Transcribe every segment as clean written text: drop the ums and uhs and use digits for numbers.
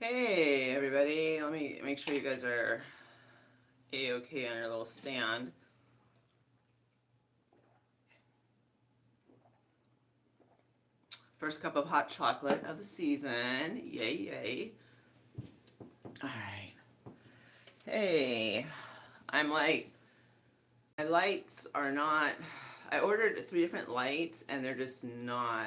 Hey everybody, let me make sure you guys are a-okay on your little stand. First cup of hot chocolate of the season. Yay, yay. Alright. Hey, I'm like, my lights are not, I ordered 3 different lights and they're just not,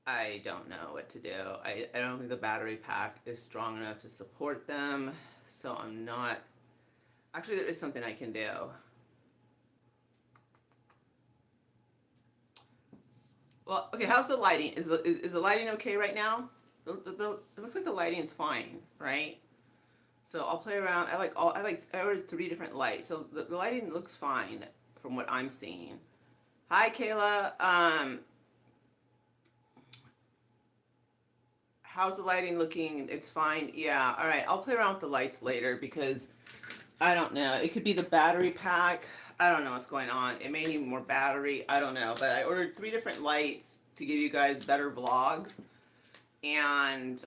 I don't know what to do. I don't think the battery pack is strong enough to support them, so I'm not, actually there is something I can do. Well, okay, how's the lighting? Is the lighting okay right now? It looks like the lighting is fine, right? So I'll play around. I ordered 3 different lights, so the lighting looks fine from what I'm seeing. Hi, Kayla. How's the lighting looking? It's fine. Yeah. All right. I'll play around with the lights later because I don't know. It could be the battery pack. I don't know what's going on. It may need more battery. I don't know. But I ordered 3 different lights to give you guys better vlogs. And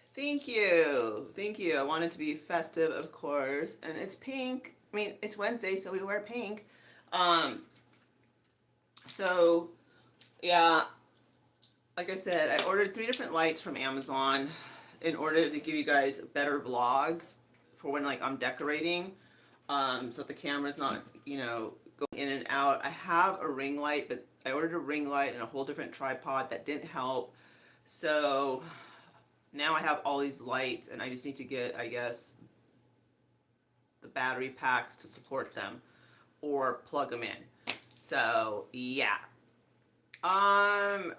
thank you. Thank you. I want it to be festive, of course. And it's pink. I mean, it's Wednesday, so we wear pink. Um, so, yeah, like I said, I ordered 3 different lights from Amazon in order to give you guys better vlogs for when, like, I'm decorating. So that the camera's not, going in and out. I have a ring light, but I ordered a ring light and a whole different tripod that didn't help. So now I have all these lights and I just need to get, I guess, the battery packs to support them or plug them in. So yeah. On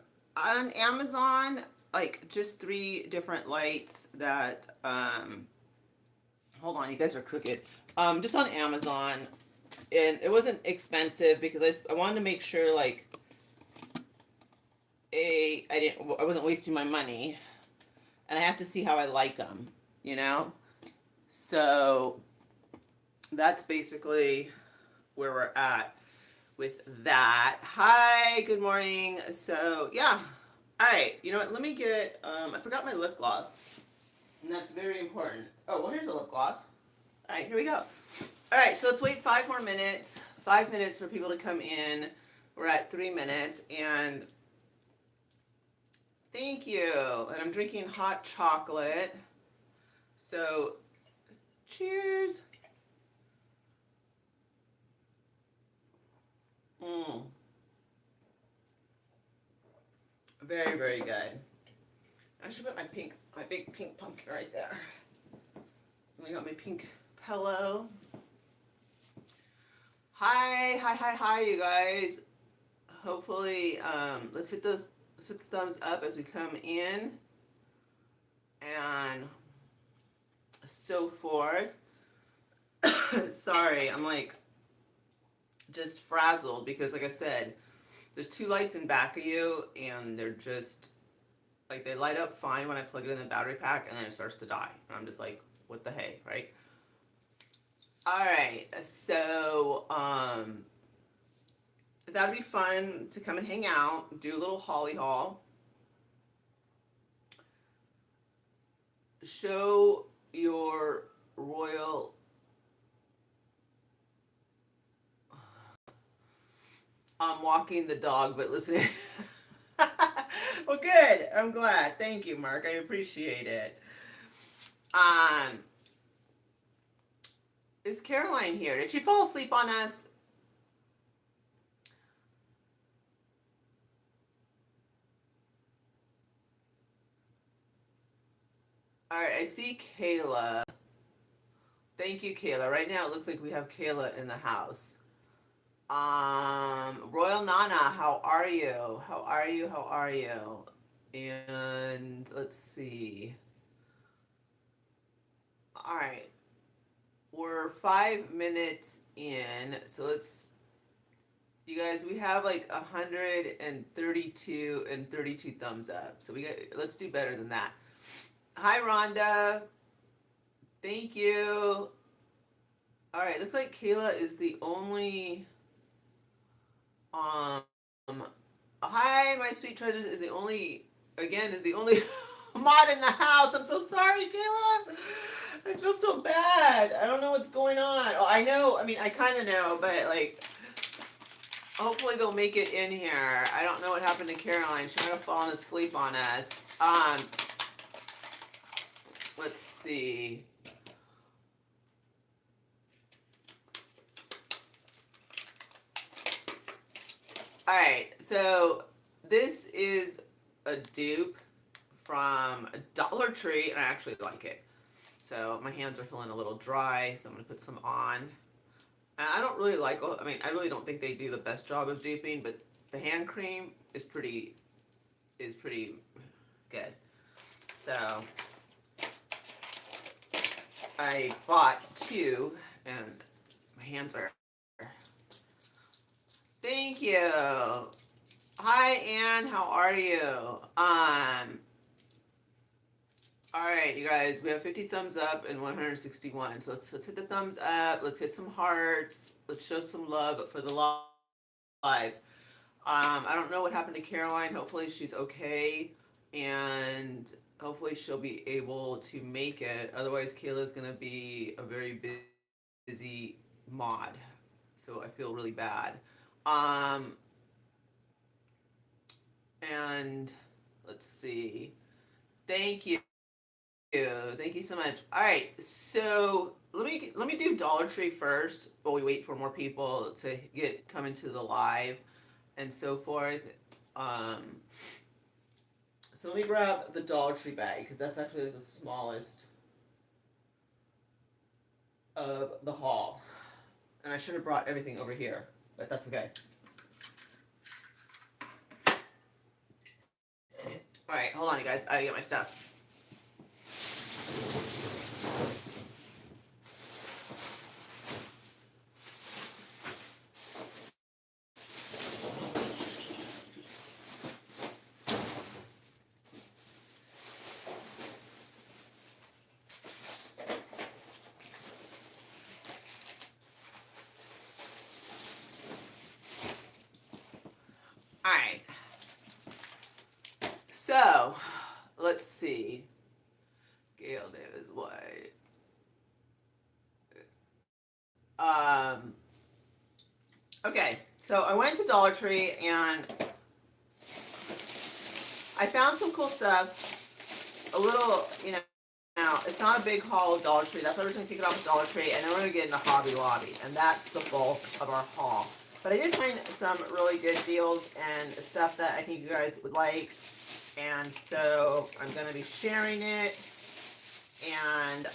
Amazon, like just 3 different lights that hold on, you guys are crooked. Just on Amazon, and it wasn't expensive because I wanted to make sure like I wasn't wasting my money, and I have to see how I like them, you know. So that's basically where we're at with that. Hi, good morning. So yeah, all right. You know what? Let me get. I forgot my lip gloss, and that's very important. Oh well, here's a lip gloss. All right, here we go. All right, so let's wait 5 more minutes. 5 minutes for people to come in. We're at 3 minutes, and thank you. And I'm drinking hot chocolate. So, cheers. Mmm. Very, very good. I should put my big pink pumpkin right there. I got my pink pillow. Hi, you guys. Hopefully, let's hit the thumbs up as we come in, and so forth. Sorry, I'm like just frazzled because, like I said, there's 2 lights in back of you, and they're just like they light up fine when I plug it in the battery pack, and then it starts to die. And I'm just like, what the hey, right? All right, so that'd be fun to come and hang out, do a little holly haul, show your royal. I'm walking the dog, but listening. Well, good. I'm glad. Thank you, Mark. I appreciate it. Um, is Caroline here? Did she fall asleep on us? All right, I see Kayla. Thank you, Kayla. Right now, it looks like we have Kayla in the house. Royal Nana, how are you? How are you? How are you? And let's see. All right, we're 5 minutes in, so let's. You guys, we have like 132 and 32 thumbs up. So let's do better than that. Hi, Rhonda. Thank you. All right, looks like Kayla is the only Hi, my sweet treasures is the only, again, is the only mod in the house. I'm so sorry, Kayla. I feel so bad. I don't know what's going on. Oh, I know, I mean, I kind of know, but like, hopefully they'll make it in here. I don't know what happened to Caroline. She might have fallen asleep on us. Let's see. Alright, so this is a dupe from Dollar Tree, and I actually like it. So my hands are feeling a little dry, so I'm going to put some on. And I don't really like, I mean, I really don't think they do the best job of duping, but the hand cream is pretty good. So I bought two, and my hands are. Thank you. Hi, Anne. How are you? All right, you guys. We have 50 thumbs up and 161. So let's hit the thumbs up. Let's hit some hearts. Let's show some love for the live. I don't know what happened to Caroline. Hopefully she's okay, and hopefully she'll be able to make it. Otherwise, Kayla's gonna be a very busy mod. So I feel really bad. Um, and let's see. Thank you. Thank you so much. All right, so let me do Dollar Tree first while we wait for more people to come into the live and so forth. Um, so let me grab the Dollar Tree bag because that's actually the smallest of the haul, and I should have brought everything over here, but that's okay. All right, hold on, you guys. I gotta get my stuff. All right. So, let's see. Gail Davis White. Um, okay, so I went to Dollar Tree and I found some cool stuff. A little, now it's not a big haul of Dollar Tree. That's why we're just gonna kick it off with Dollar Tree, and then we're gonna get into Hobby Lobby, and that's the bulk of our haul. But I did find some really good deals and stuff that I think you guys would like, and so I'm gonna be sharing it. And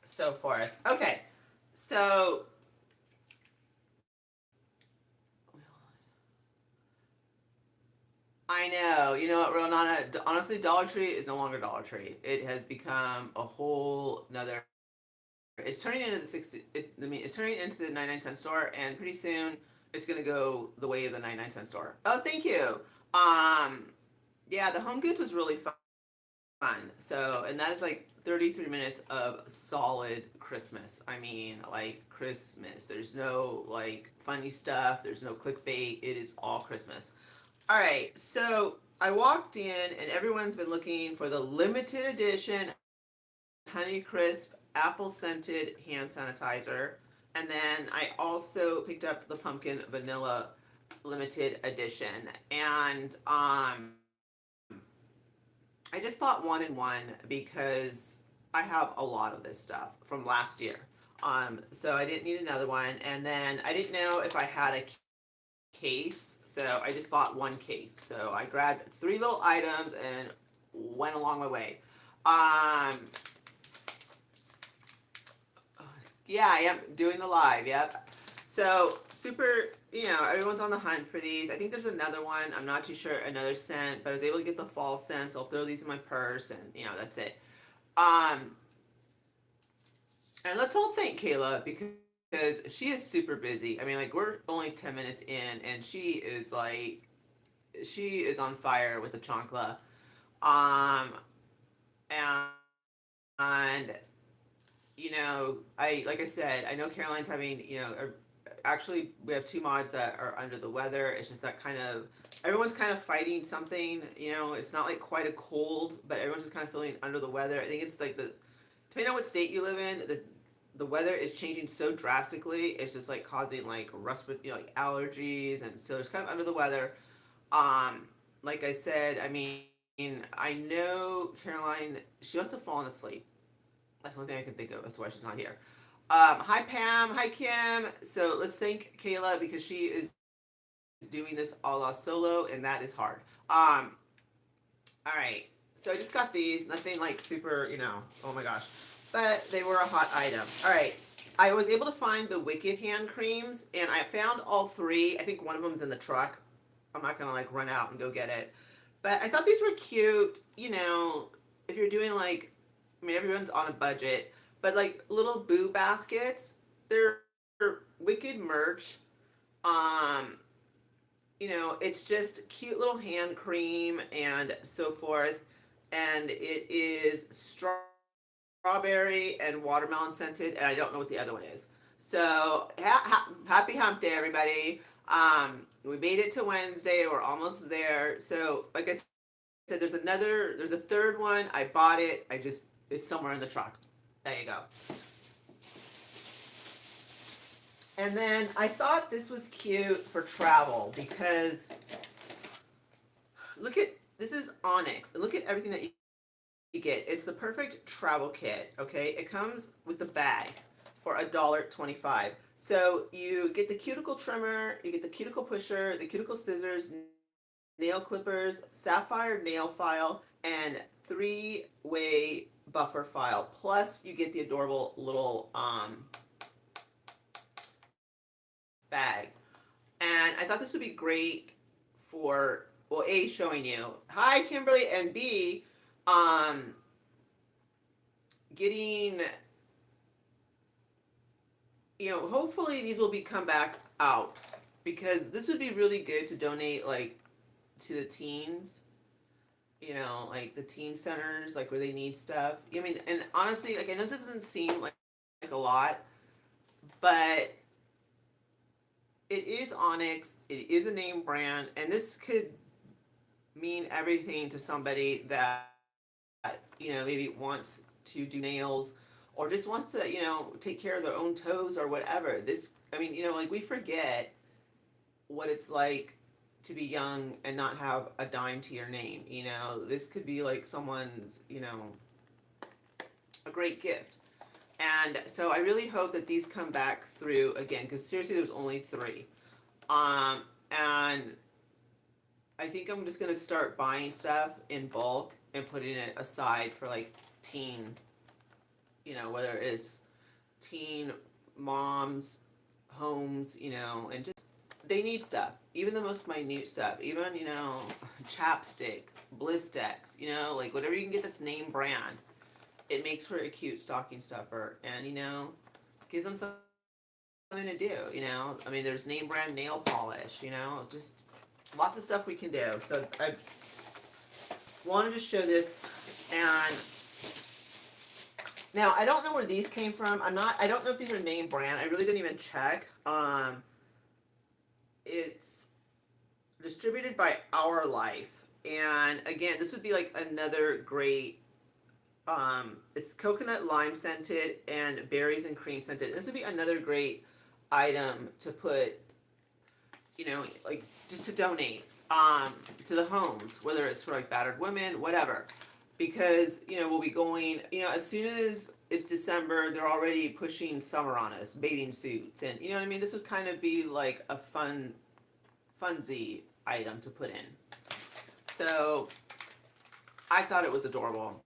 so forth. Okay, so I know. You know what, Ronana? Honestly, Dollar Tree is no longer Dollar Tree. It has become a whole nother. It's turning into the 60. It's turning into the 99-cent store, and pretty soon it's gonna go the way of the 99-cent store. Oh, thank you. Um, yeah, the Home Goods was really fun. So, and that is like 33 minutes of solid Christmas. I mean, like Christmas. There's no like funny stuff. There's no clickbait. It is all Christmas. All right, so I walked in and everyone's been looking for the limited edition Honey Crisp apple scented hand sanitizer. And then I also picked up the pumpkin vanilla limited edition. And I just bought one in one because I have a lot of this stuff from last year. So I didn't need another one. And then I didn't know if I had a case, so I just bought one case. So I grabbed 3 little items and went along my way. Yeah, yep, doing the live, yep. So super, everyone's on the hunt for these. I think there's another one. I'm not too sure, another scent, but I was able to get the fall scent. So I'll throw these in my purse, and that's it. And let's all thank Kayla because she is super busy. I mean, like we're only 10 minutes in, and she is on fire with the chancla. Um, and you know, like I said, I know Caroline's having, you know, actually we have two mods that are under the weather. It's just that kind of everyone's kind of fighting something. You know, it's not like quite a cold, but everyone's just kind of feeling under the weather. I think it's like depending on what state you live in, the weather is changing so drastically. It's just like causing like you know, like allergies, and so it's kind of under the weather. Um, like I said, I mean, I know Caroline. She must have fallen asleep. That's the only thing I can think of as to why she's not here. Hi Pam, hi Kim. So let's thank Kayla because she is doing this a la solo, and that is hard. All right. So I just got these. Nothing like super, you know. Oh my gosh, but they were a hot item. All right. I was able to find the Wicked hand creams, and I found all three. I think one of them's in the truck. I'm not gonna like run out and go get it. But I thought these were cute. You know, if you're doing like, I mean, everyone's on a budget, but like little boo baskets. They're Wicked merch. Um, you know, it's just cute little hand cream and so forth. And it is strawberry and watermelon scented, and I don't know what the other one is. So happy hump day, everybody. We made it to Wednesday. We're almost there. So like I said, there's a third one. I bought it. It's somewhere in the truck. There you go. And then I thought this was cute for travel because look at this is onyx. Look at everything that you get. It's the perfect travel kit. Okay, it comes with the bag for $1.25. So you get the cuticle trimmer, you get the cuticle pusher, the cuticle scissors, nail clippers, sapphire nail file, and three-way buffer file. Plus, you get the adorable little bag. And I thought this would be great for, well, A, showing you. Hi, Kimberly, and B, um, getting, you know, hopefully these will be come back out because this would be really good to donate, like, to the teens, you know, like the teen centers, like where they need stuff. I mean, and honestly, like, I know this doesn't seem like a lot, but it is Onyx, it is a name brand, and this could mean everything to somebody that, you know, maybe wants to do nails or just wants to, you know, take care of their own toes or whatever. This, I mean, you know, like we forget what it's like to be young and not have a dime to your name. You know, this could be like someone's, you know, a great gift. And so I really hope that these come back through again because seriously, there's only three. And I think I'm just gonna start buying stuff in bulk and putting it aside for like teen, you know, whether it's teen moms, homes, you know, and just they need stuff. Even the most minute stuff, even, you know, chapstick, Blistex, you know, like whatever you can get that's name brand. It makes for a cute stocking stuffer and, you know, gives them something to do, you know. I mean, there's name brand nail polish, you know, just lots of stuff we can do. So I wanted to show this, and now I don't know where these came from. I don't know if these are name brand. I really didn't even check. It's distributed by Our Life, and again, this would be like another great. It's coconut lime scented and berries and cream scented. This would be another great item to put, you know, like just to donate to the homes, whether it's for like battered women, whatever. Because, you know, we'll be going, you know, as soon as it's December, they're already pushing summer on us, bathing suits, and you know what I mean? This would kind of be like a funsy item to put in. So I thought it was adorable.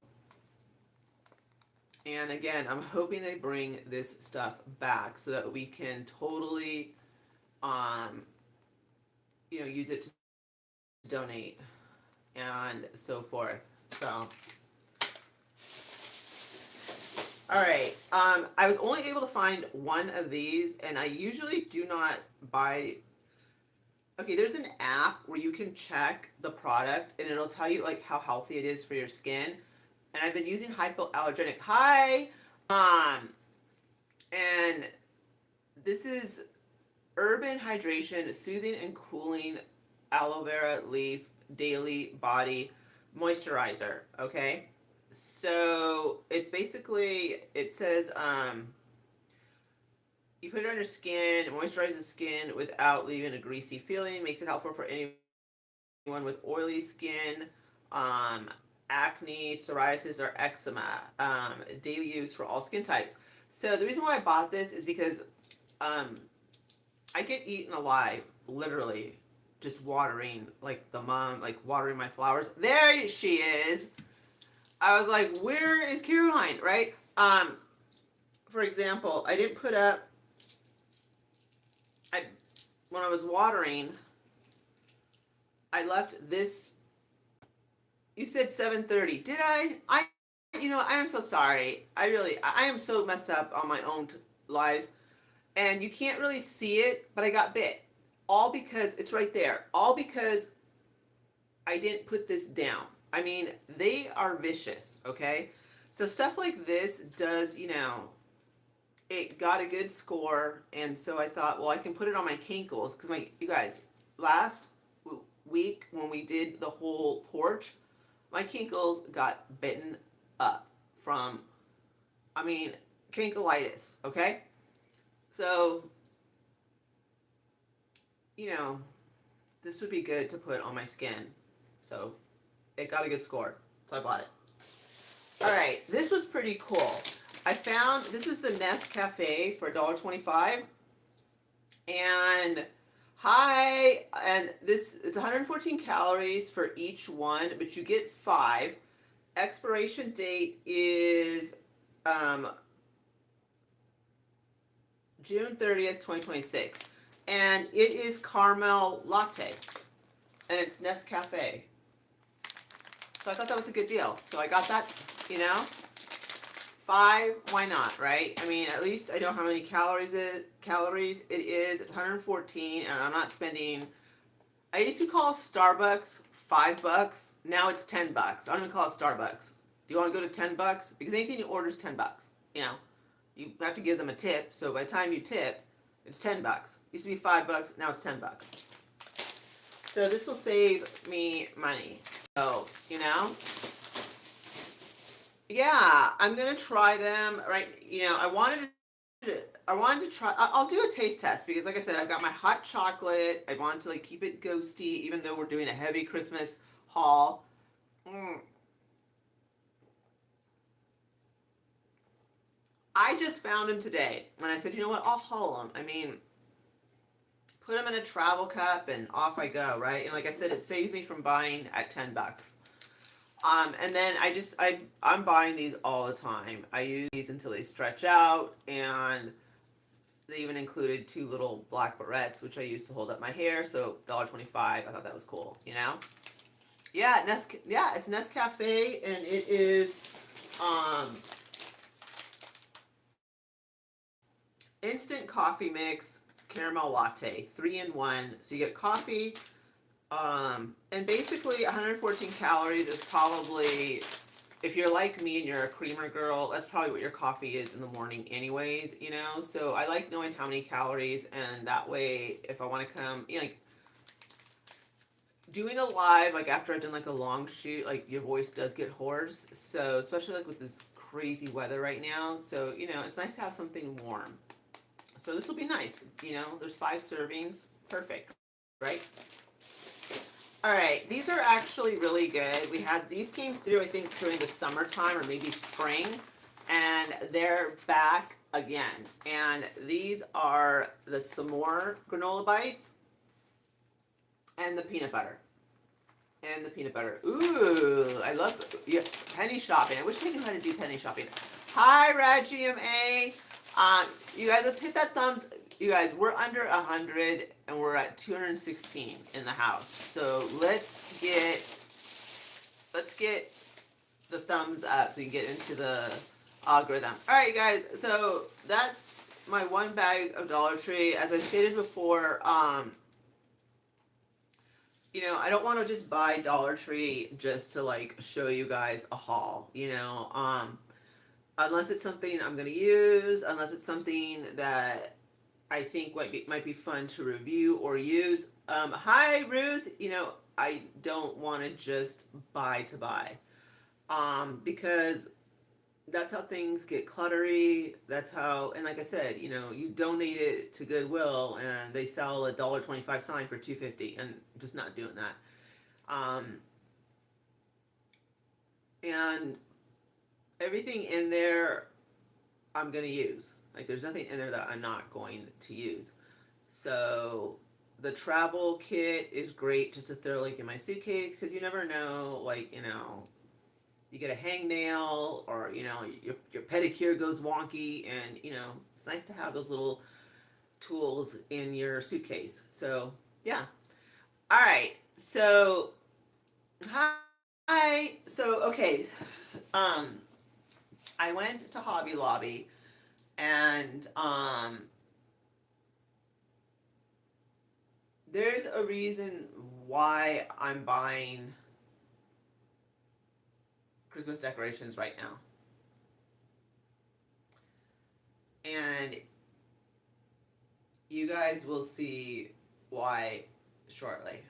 And again, I'm hoping they bring this stuff back so that we can totally, you know, use it to donate and so forth. So, all right. I was only able to find one of these, and I usually do not buy. Okay, there's an app where you can check the product, and it'll tell you like how healthy it is for your skin. And I've been using hypoallergenic. Hi. And this is Urban Hydration Soothing and Cooling Aloe Vera Leaf Daily Body Moisturizer. Okay, so it's basically, it says you put it on your skin, it moisturizes the skin without leaving a greasy feeling, makes it helpful for anyone with oily skin, um, acne, psoriasis, or eczema. Daily use for all skin types. So the reason why I bought this is because um, I get eaten alive, literally, just watering, like the mom, like watering my flowers. There she is. I was like, where is Caroline, right? For example, I didn't put up, I when I was watering, I left this. You said 7:30. Did I? I am so sorry. I am so messed up on my own lives, and you can't really see it, but I got bit. All because it's right there. All because I didn't put this down. I mean, they are vicious, okay? So stuff like this does, it got a good score, and so I thought, well, I can put it on my kinkles, because you guys, last week when we did the whole porch, my kinkles got bitten up from, I mean, kinkleitis, okay? So, this would be good to put on my skin. So, it got a good score, so I bought it. Alright, this was pretty cool. I found, this is the Nescafe for $1.25. And it's 114 calories for each one, but you get 5. Expiration date is June 30th, 2026. And it is caramel latte. And it's Nescafe. So I thought that was a good deal. So I got that, 5, why not, right? I mean, at least I know how many calories it is. It's 114, and I'm not spending. I used to call Starbucks $5. Now it's $10. I don't even call it Starbucks. Do you want to go to $10? Because anything you order is $10. You have to give them a tip. So by the time you tip, it's $10. Used to be $5. Now it's $10. So this will save me money. So yeah, I'm gonna try them. Right, I wanted to try. I'll do a taste test because, like I said, I've got my hot chocolate. I want to keep it ghosty, even though we're doing a heavy Christmas haul. I just found them today, and I said, you know what? I'll haul them. I mean, put them in a travel cup, and off I go. Right, and like I said, it saves me from buying at $10. And then I'm buying these all the time. I use these until they stretch out, and they even included 2 little black barrettes, which I use to hold up my hair. So $1.25. I thought that was cool. Yeah, it's Nescafe, and it is instant coffee mix caramel latte, 3-in-1. So you get coffee. And basically 114 calories is probably, if you're like me and you're a creamer girl, that's probably what your coffee is in the morning anyways, so I like knowing how many calories, and that way if I want to come, doing a live, after I've done a long shoot, your voice does get hoarse, so especially with this crazy weather right now, so it's nice to have something warm. So this will be nice, there's 5 servings, perfect, right? Alright, these are actually really good. These came through, I think, during the summertime or maybe spring, and they're back again. And these are the s'more granola bites and the peanut butter. Ooh, I love penny shopping. I wish I knew how to do penny shopping. Hi, RadGMA. You guys, let's hit that thumbs. You guys, we're under 100 and we're at 216 in the house. So let's get the thumbs up so we can get into the algorithm. All right, guys. So that's my 1 bag of Dollar Tree. As I stated before, I don't want to just buy Dollar Tree just to show you guys a haul. unless it's something I'm going to use, unless it's something that I think might be fun to review or use. Hi, Ruth. I don't want to just buy to buy, because that's how things get cluttery. That's how, and like I said, you donate it to Goodwill and they sell a $1.25 sign for $2.50, and just not doing that. Um, and everything in there I'm gonna use. Like, there's nothing in there that I'm not going to use. So the travel kit is great just to throw like in my suitcase, because you never know, like, you get a hangnail, or your pedicure goes wonky, and it's nice to have those little tools in your suitcase. So yeah. All right. So hi. So okay. Um, I went to Hobby Lobby, and there's a reason why I'm buying Christmas decorations right now. And you guys will see why shortly.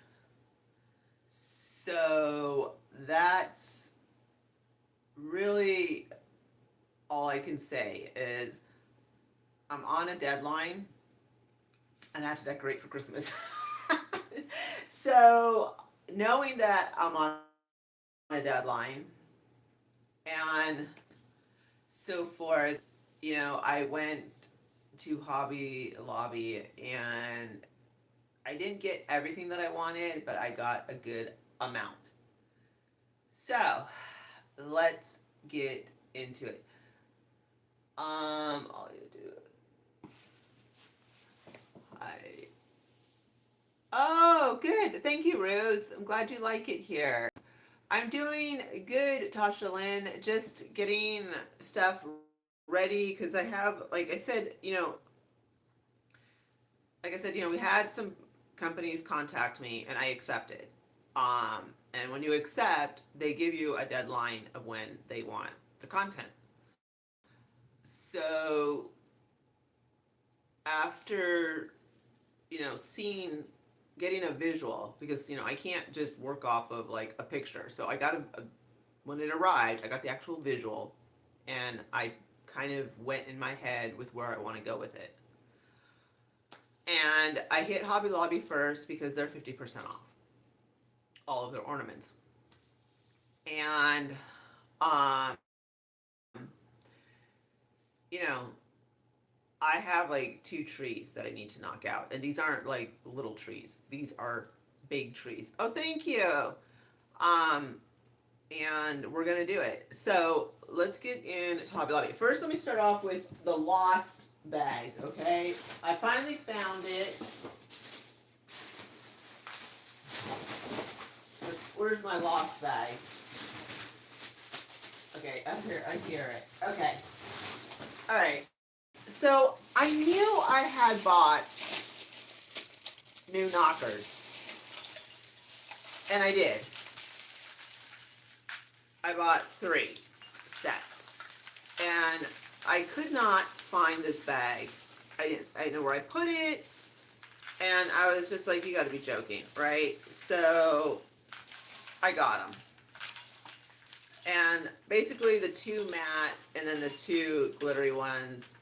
So that's really all I can say is I'm on a deadline and I have to decorate for Christmas. So knowing that I'm on a deadline and so forth, I went to Hobby Lobby, and I didn't get everything that I wanted, but I got a good amount. So let's get into it. All you do. I. Oh, good. Thank you, Ruth. I'm glad you like it here. I'm doing good, Tasha Lynn. Just getting stuff ready, because I have, we had some companies contact me and I accepted. And when you accept, they give you a deadline of when they want the content. So after, getting a visual, because, I can't just work off of like a picture. So I got when it arrived, I got the actual visual, and I kind of went in my head with where I want to go with it. And I hit Hobby Lobby first because they're 50% off all of their ornaments. And, um, you know, I have like 2 trees that I need to knock out. And these aren't like little trees, these are big trees. Oh, thank you. Um, and we're gonna do it. So let's get into Hobby Lobby. First, let me start off with the lost bag, okay? I finally found it. Where's my lost bag? Okay, up here, I hear it. Okay. Alright. So I knew I had bought new knockers. And I did. I bought 3 sets. And I could not find this bag. I didn't know where I put it. And I was just like, you gotta be joking, right? So I got them. And basically the 2 matte and then the 2 glittery ones,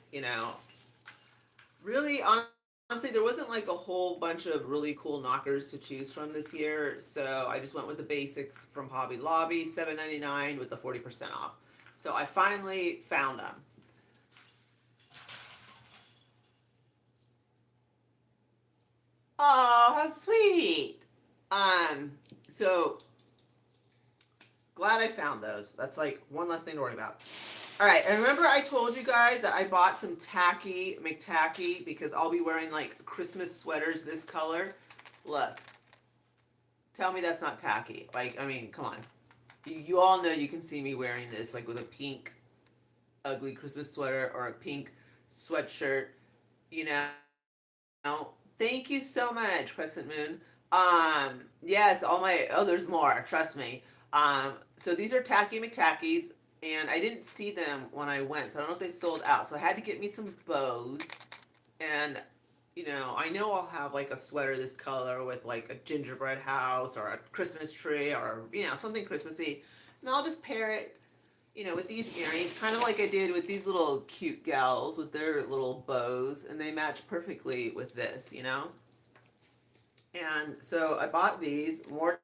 really, honestly, there wasn't like a whole bunch of really cool knockers to choose from this year. So I just went with the basics from Hobby Lobby, $7.99 with the 40% off. So I finally found them. Oh, how sweet. So glad I found those. That's like one less thing to worry about. All right, and remember I told you guys that I bought some tacky McTacky because I'll be wearing like Christmas sweaters this color. Look. Tell me that's not tacky. Like, I mean, come on. You all know you can see me wearing this like with a pink ugly Christmas sweater or a pink sweatshirt, you know. Thank you so much, Crescent Moon. Yes, there's more, trust me. So these are Tacky McTackies. and I didn't see them when I went, so I don't know if they sold out. So I had to get me some bows, and I know I'll have like a sweater this color with like a gingerbread house or a Christmas tree or something Christmassy, and I'll just pair it, with these earrings, kind of like I did with these little cute gals with their little bows, and they match perfectly with this. And so I bought these, more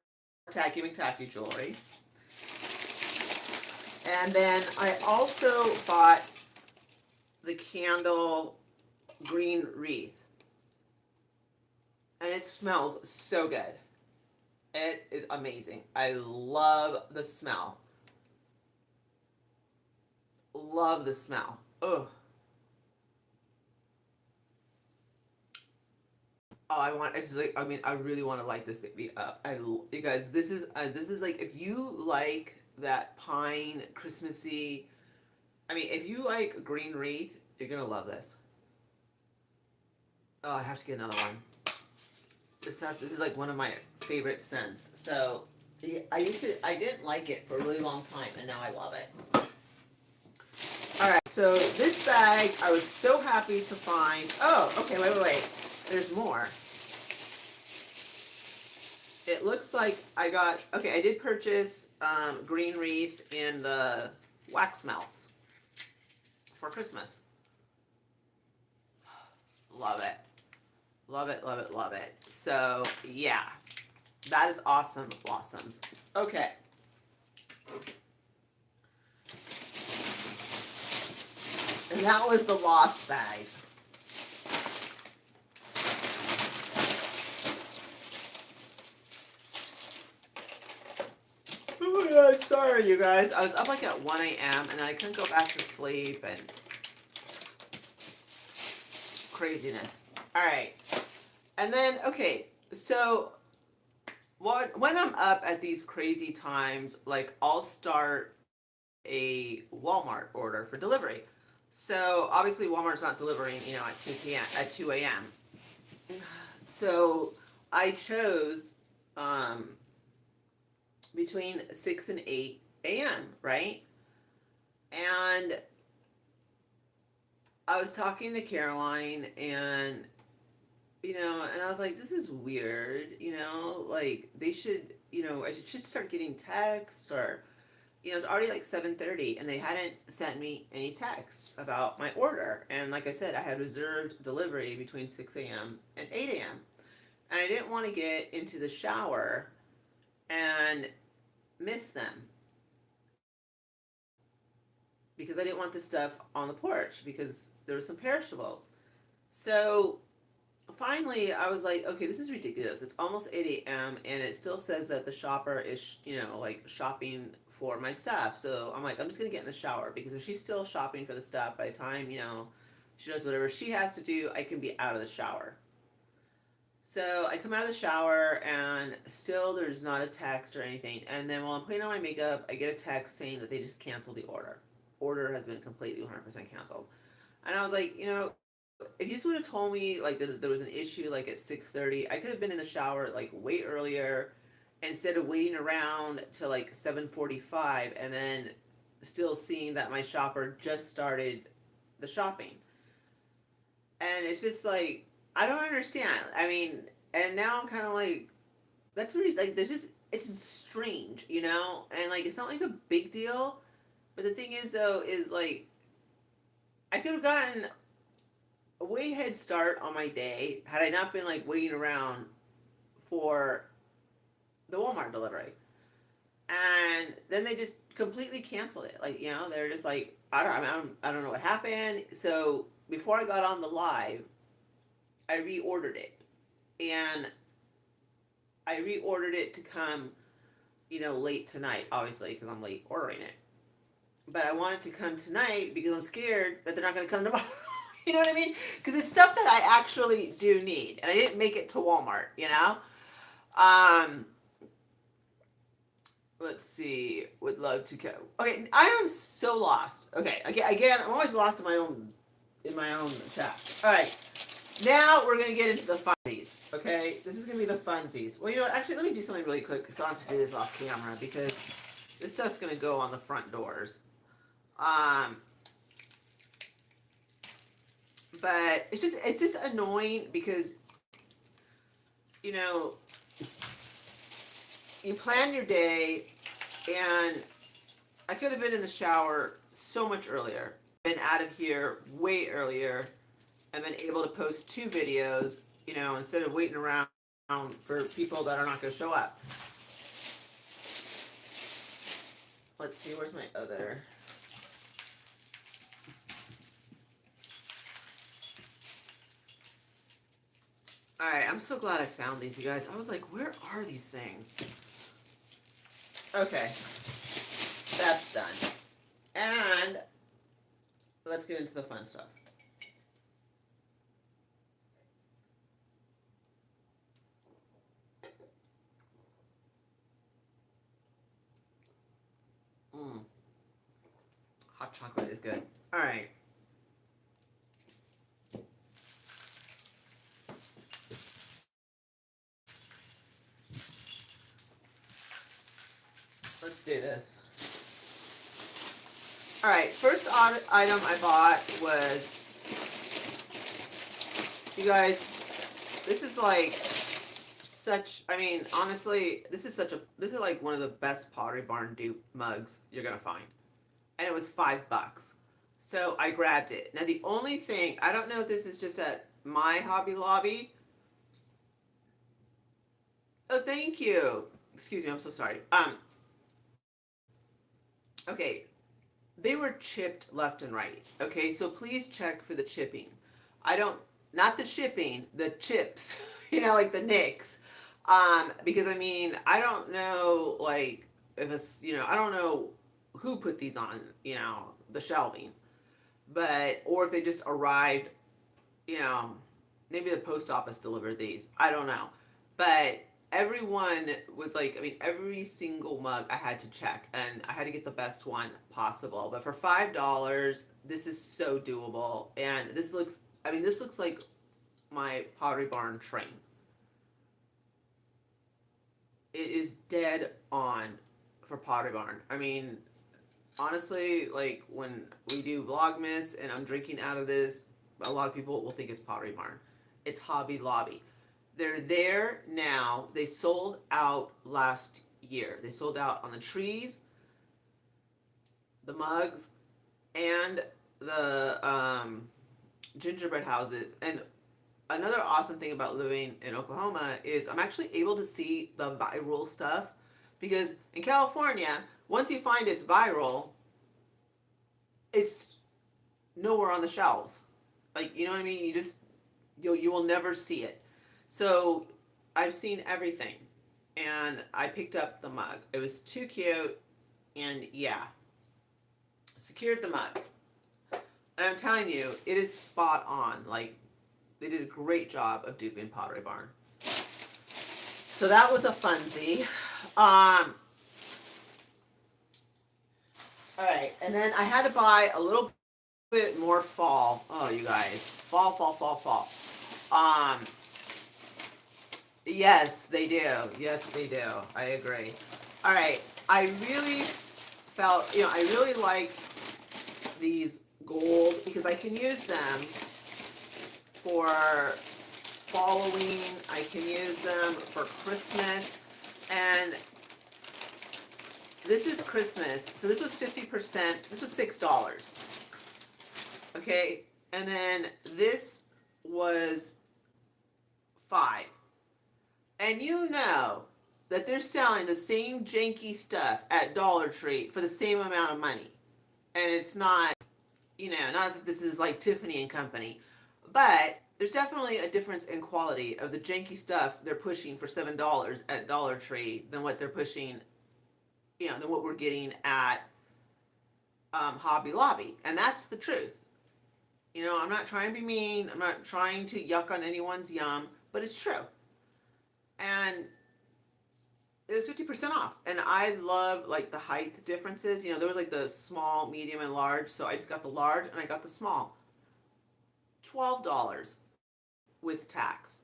tacky McTacky jewelry. And then I also bought the candle green wreath. And it smells so good. It is amazing. I love the smell. Love the smell. Ugh. Oh, I really want to light this baby up. You guys, this is like, if you like that pine Christmassy, if you like green wreath, you're gonna love this. Oh, I have to get another one. This is like one of my favorite scents. So I didn't like it for a really long time, and now I love it. All right, so this bag I was so happy to find. Oh, okay, wait. There's more. It looks like I did purchase green wreath in the wax melts for Christmas. Love it. Love it, love it, love it. So, yeah. That is awesome, blossoms. Okay. And that was the lost bag. Oh yeah, sorry you guys. I was up like at 1 a.m. and then I couldn't go back to sleep and craziness. Alright. And then, okay, so when I'm up at these crazy times, like I'll start a Walmart order for delivery. So obviously Walmart's not delivering, at 2 a.m. So I chose between 6 and 8 a.m., right? And I was talking to Caroline, and I was like, this is weird, like they should, I should start getting texts, or it's already like 7:30 and they hadn't sent me any texts about my order. And like I said, I had reserved delivery between 6 a.m. and 8 a.m. And I didn't want to get into the shower and miss them, because I didn't want this stuff on the porch because there were some perishables. So finally I was like, okay, this is ridiculous. It's almost 8 a.m. and it still says that the shopper is, like shopping for my stuff. So I'm like, I'm just gonna get in the shower, because if she's still shopping for the stuff, by the time, she does whatever she has to do, I can be out of the shower. So I come out of the shower and still there's not a text or anything. And then while I'm putting on my makeup, I get a text saying that they just canceled the order. Order has been completely 100% canceled. And I was like, if you just would have told me like that there was an issue like at 6:30, I could have been in the shower like way earlier, instead of waiting around till like 7:45 and then still seeing that my shopper just started the shopping. And it's just like, I don't understand. And now I'm kind of like, that's really like, it's strange, and like it's not like a big deal. But the thing is though, is like, I could have gotten a way head start on my day had I not been like waiting around for the Walmart delivery. And then they just completely canceled it. Like, they're just like, I don't know what happened. So before I got on the live, I reordered it. And I reordered it to come, late tonight, obviously, because I'm late ordering it. But I want it to come tonight because I'm scared that they're not going to come tomorrow. You know what I mean? Because it's stuff that I actually do need. And I didn't make it to Walmart, Let's see. Would love to go. Okay, I am so lost. Okay, again, I'm always lost in my own chat. All right, now we're gonna get into the funsies. Okay, this is gonna be the funsies. Well, actually, let me do something really quick because I don't have to do this off camera, because this stuff's gonna go on the front doors. Um, but it's just annoying because, you know, you plan your day, and I could have been in the shower so much earlier, been out of here way earlier, and been able to post 2 videos, you know, instead of waiting around for people that are not going to show up. Let's see, where's my other? Alright, I'm so glad I found these, you guys. I was like, where are these things? Okay, that's done. And let's get into the fun stuff. Hot chocolate is good. Alright. Let's do this. Alright, first item I bought was, you guys, this is like such, I mean, honestly, this is like one of the best Pottery Barn dupe mugs you're gonna find. And it was $5. So I grabbed it. Now the only thing, I don't know if this is just at my Hobby Lobby. Oh, thank you. Excuse me, I'm so sorry. Okay, they were chipped left and right. Okay, so please check for the chipping. I don't, not the shipping, the chips, you know, like the nicks. Because I mean, I don't know, like, if it's, you know, I don't know who put these on, you know, the shelving, but, or if they just arrived, you know, maybe the post office delivered these. I don't know. But everyone was like, I mean, every single mug I had to check, and I had to get the best one possible. But for $5, this is so doable. And this looks, I mean, this looks like my Pottery Barn train. It is dead on for Pottery Barn. I mean, honestly, like when we do Vlogmas and I'm drinking out of this, a lot of people will think it's Pottery Barn. It's Hobby Lobby. They're there now. They sold out last year. They sold out on the trees, the mugs, and the gingerbread houses. And another awesome thing about living in Oklahoma is I'm actually able to see the viral stuff, because in California, once you find it's viral, it's nowhere on the shelves. Like, you know what I mean? You will never see it. So I've seen everything, and I picked up the mug. It was too cute, and yeah, secured the mug. And I'm telling you, it is spot on. Like, they did a great job of duping Pottery Barn. So that was a funsie. Alright, and then I had to buy a little bit more fall. Oh, you guys. Fall. Yes, they do. Yes, they do. I agree. Alright, I really felt, you know, I really liked these gold because I can use them for Halloween. I can use them for Christmas. And this is Christmas. So this was 50%. This was $6. Okay. And then this was $5. And you know that they're selling the same janky stuff at Dollar Tree for the same amount of money. And it's not, you know, not that this is like Tiffany and Company, but there's definitely a difference in quality of the janky stuff they're pushing for $7 at Dollar Tree than what they're pushing, you know, than what we're getting at Hobby Lobby. And that's the truth. You know, I'm not trying to be mean. I'm not trying to yuck on anyone's yum, but it's true. And it was 50% off. And I love like the height differences. You know, there was like the small, medium, and large. So I just got the large and I got the small. $12 with tax.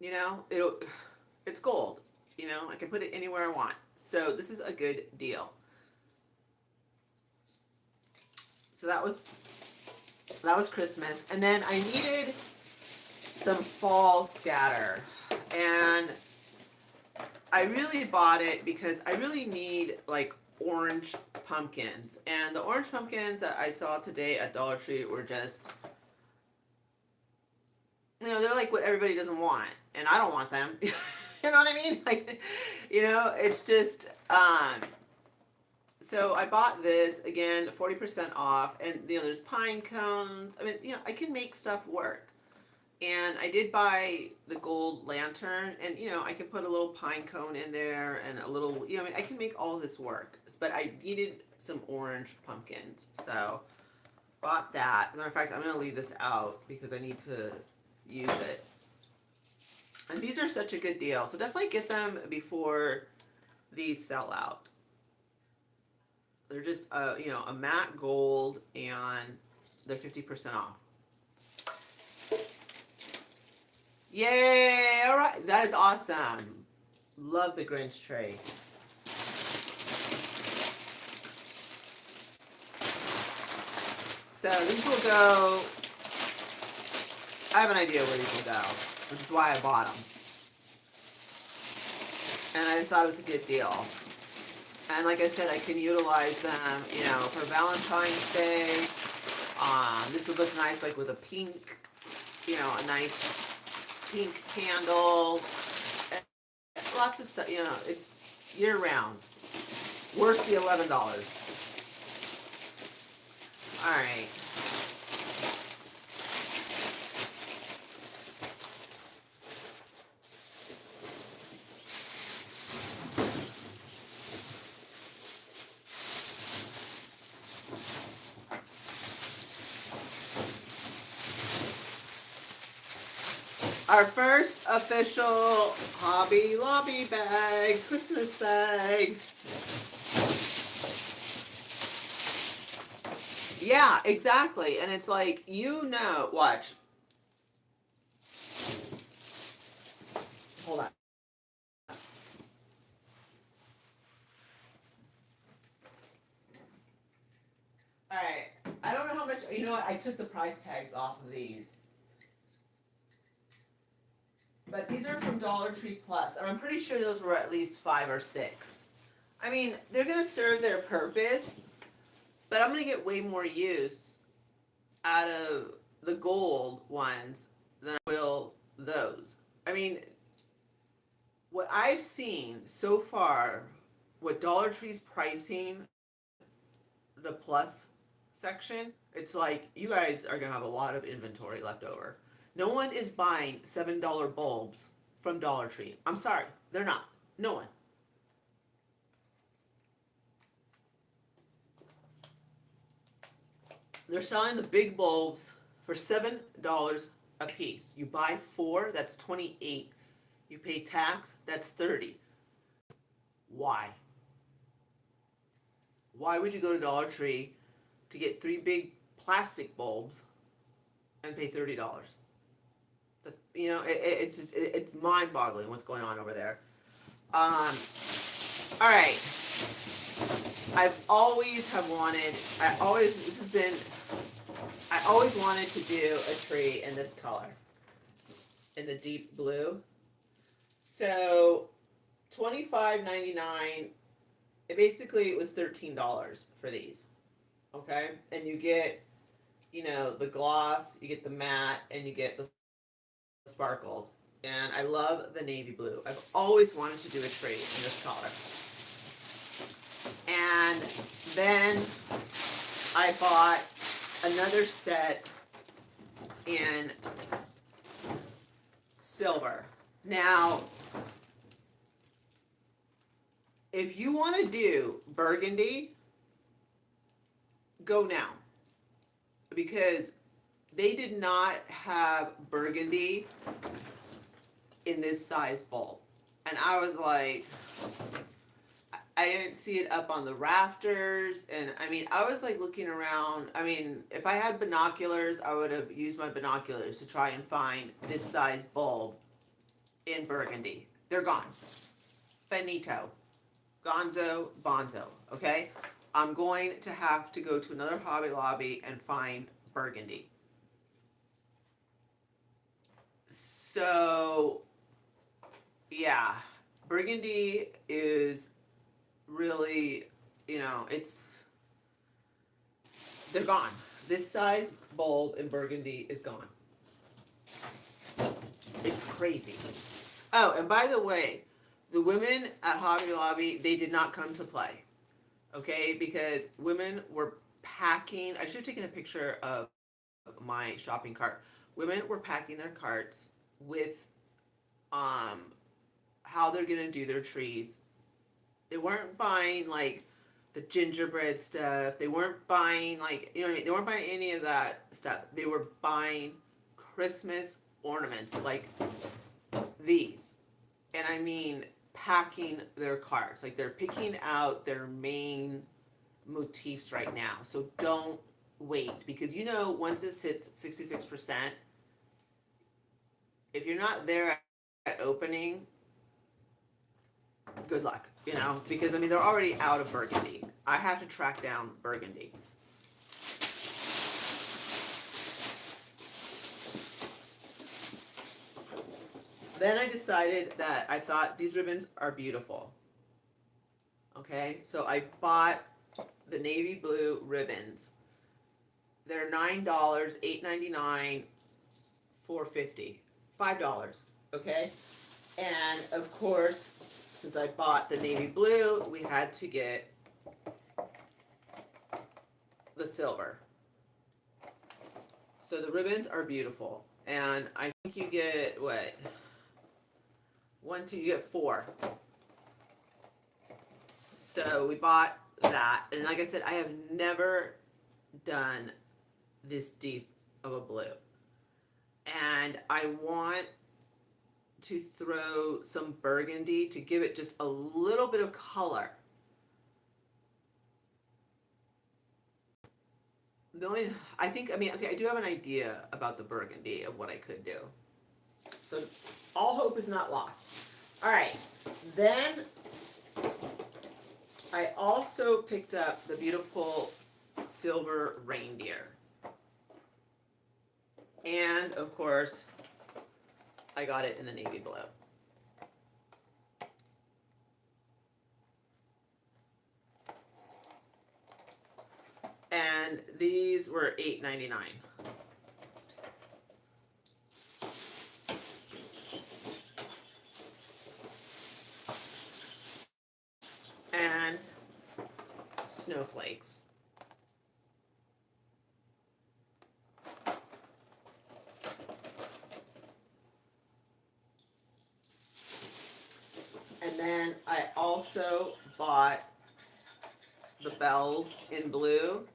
You know, it's gold. You know, I can put it anywhere I want. So this is a good deal. So that was Christmas. And then I needed some fall scatter. And I really bought it because I really need like orange pumpkins. And the orange pumpkins that I saw today at Dollar Tree were just, you know, they're like what everybody doesn't want. And I don't want them. You know what I mean? Like, you know, it's just, so I bought this, again, 40% off. And, you know, there's pine cones. I mean, you know, I can make stuff work. And I did buy the gold lantern, and you know, I can put a little pine cone in there and a little, you know, I mean, I can make all this work. But I needed some orange pumpkins, so bought that. As a matter of fact, I'm gonna leave this out because I need to use it. And these are such a good deal, so definitely get them before these sell out. They're just, you know, a matte gold, and they're 50% off. Yay! All right, that is awesome. Love the Grinch tray. So these will go. I have an idea where these will go, which is why I bought them. And I just thought it was a good deal. And like I said, I can utilize them, you know, for Valentine's Day. This would look nice, like with a pink, you know, a nice pink candle, lots of stuff, you know, it's year round, worth the $11. All right. Our first official Hobby Lobby bag, Christmas bag. Yeah, exactly. And it's like, you know, watch. Hold on. All right. I don't know how much, you know what? I took the price tags off of these. But these are from Dollar Tree Plus, and I'm pretty sure those were at least 5 or 6. I mean, they're going to serve their purpose, but I'm going to get way more use out of the gold ones than I will those. I mean, what I've seen so far, what Dollar Tree's pricing, the Plus section, it's like you guys are going to have a lot of inventory left over. No one is buying $7 bulbs from Dollar Tree. I'm sorry, they're not. No one. They're selling the big bulbs for $7 a piece. You buy 4, that's 28. You pay tax, that's 30. Why? Why would you go to Dollar Tree to get 3 big plastic bulbs and pay $30? That's, you know, it's just, it's mind-boggling what's going on over there. All right. I've always have wanted. I always wanted to do a tree in this color, in the deep blue. So, $25.99. It basically was $13 for these. Okay, and you get, you know, the gloss, you get the matte, and you get the sparkles. And I love the navy blue. I've always wanted to do a tree in this color. And then I bought another set in silver. Now, if you want to do burgundy, go now. Because they did not have burgundy in this size bulb. And I was like, I didn't see it up on the rafters. And I mean, I was like looking around. I mean, if I had binoculars, I would have used my binoculars to try and find this size bulb in burgundy. They're gone. Finito. Gonzo, bonzo. Okay? I'm going to have to go to another Hobby Lobby and find burgundy. So, yeah, burgundy is really, they're gone. This size bulb in burgundy is gone. It's crazy. Oh, and by the way, the women at Hobby Lobby, they did not come to play. Okay, because women were packing. I should have taken a picture of my shopping cart. Women were packing their carts with um how they're gonna do their trees. They weren't buying like the gingerbread stuff. They weren't buying like you know what I mean? They weren't buying any of that stuff. They were buying Christmas ornaments like these. And I mean packing their carts. Like they're picking out their main motifs right now. So don't wait because once this hits 66%, if you're not there at opening, good luck, because I mean they're already out of burgundy. I have to track down burgundy. Then I decided that I thought these ribbons are beautiful. Okay, so I bought the navy blue ribbons. They're $9, $8.99, $4.50, $5. Okay, and of course, since I bought the navy blue, we had to get the silver. So the ribbons are beautiful, and I think you get what? You get 4. So we bought that, and like I said, I have never done this deep of a blue, and I want to throw some burgundy to give it just a little bit of color. I do have an idea about the burgundy of what I could do. So all hope is not lost. All right, then I also picked up the beautiful silver reindeer. And of course, I got it in the navy blue. And these were $8.99. And snowflakes. And then I also bought the bells in blue.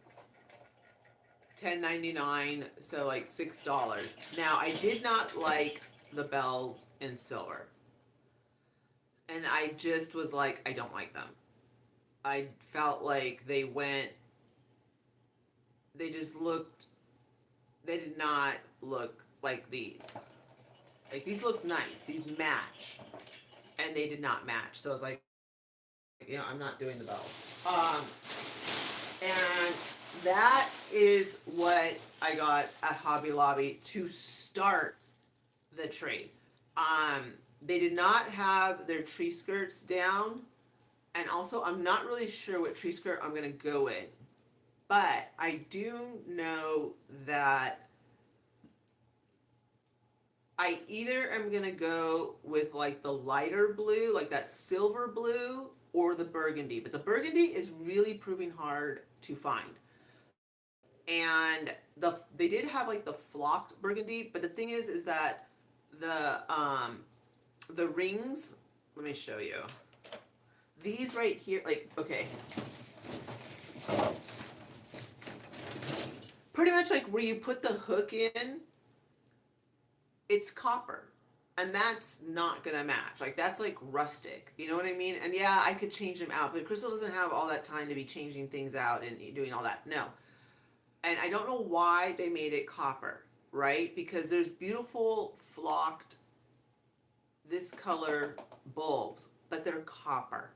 $10.99, so like $6. Now I did not like the bells in silver. And I just was like, I don't like them. I felt like they did not look like these. Like these look nice, these match. And they did not match. So I was like, I'm not doing the bells. And that is what I got at Hobby Lobby to start the tree. They did not have their tree skirts down, and also I'm not really sure what tree skirt I'm gonna go with, but I do know that I either am gonna go with like the lighter blue, like that silver blue, or the burgundy. But the burgundy is really proving hard to find. And they did have like the flocked burgundy, but the thing is that the rings, let me show you. These right here, like, okay. Pretty much like where you put the hook in, it's copper. And that's not gonna match. Like that's like rustic. You know what I mean? And yeah, I could change them out, but Crystal doesn't have all that time to be changing things out and doing all that. No. And I don't know why they made it copper, right? Because there's beautiful flocked this color bulbs, but they're copper.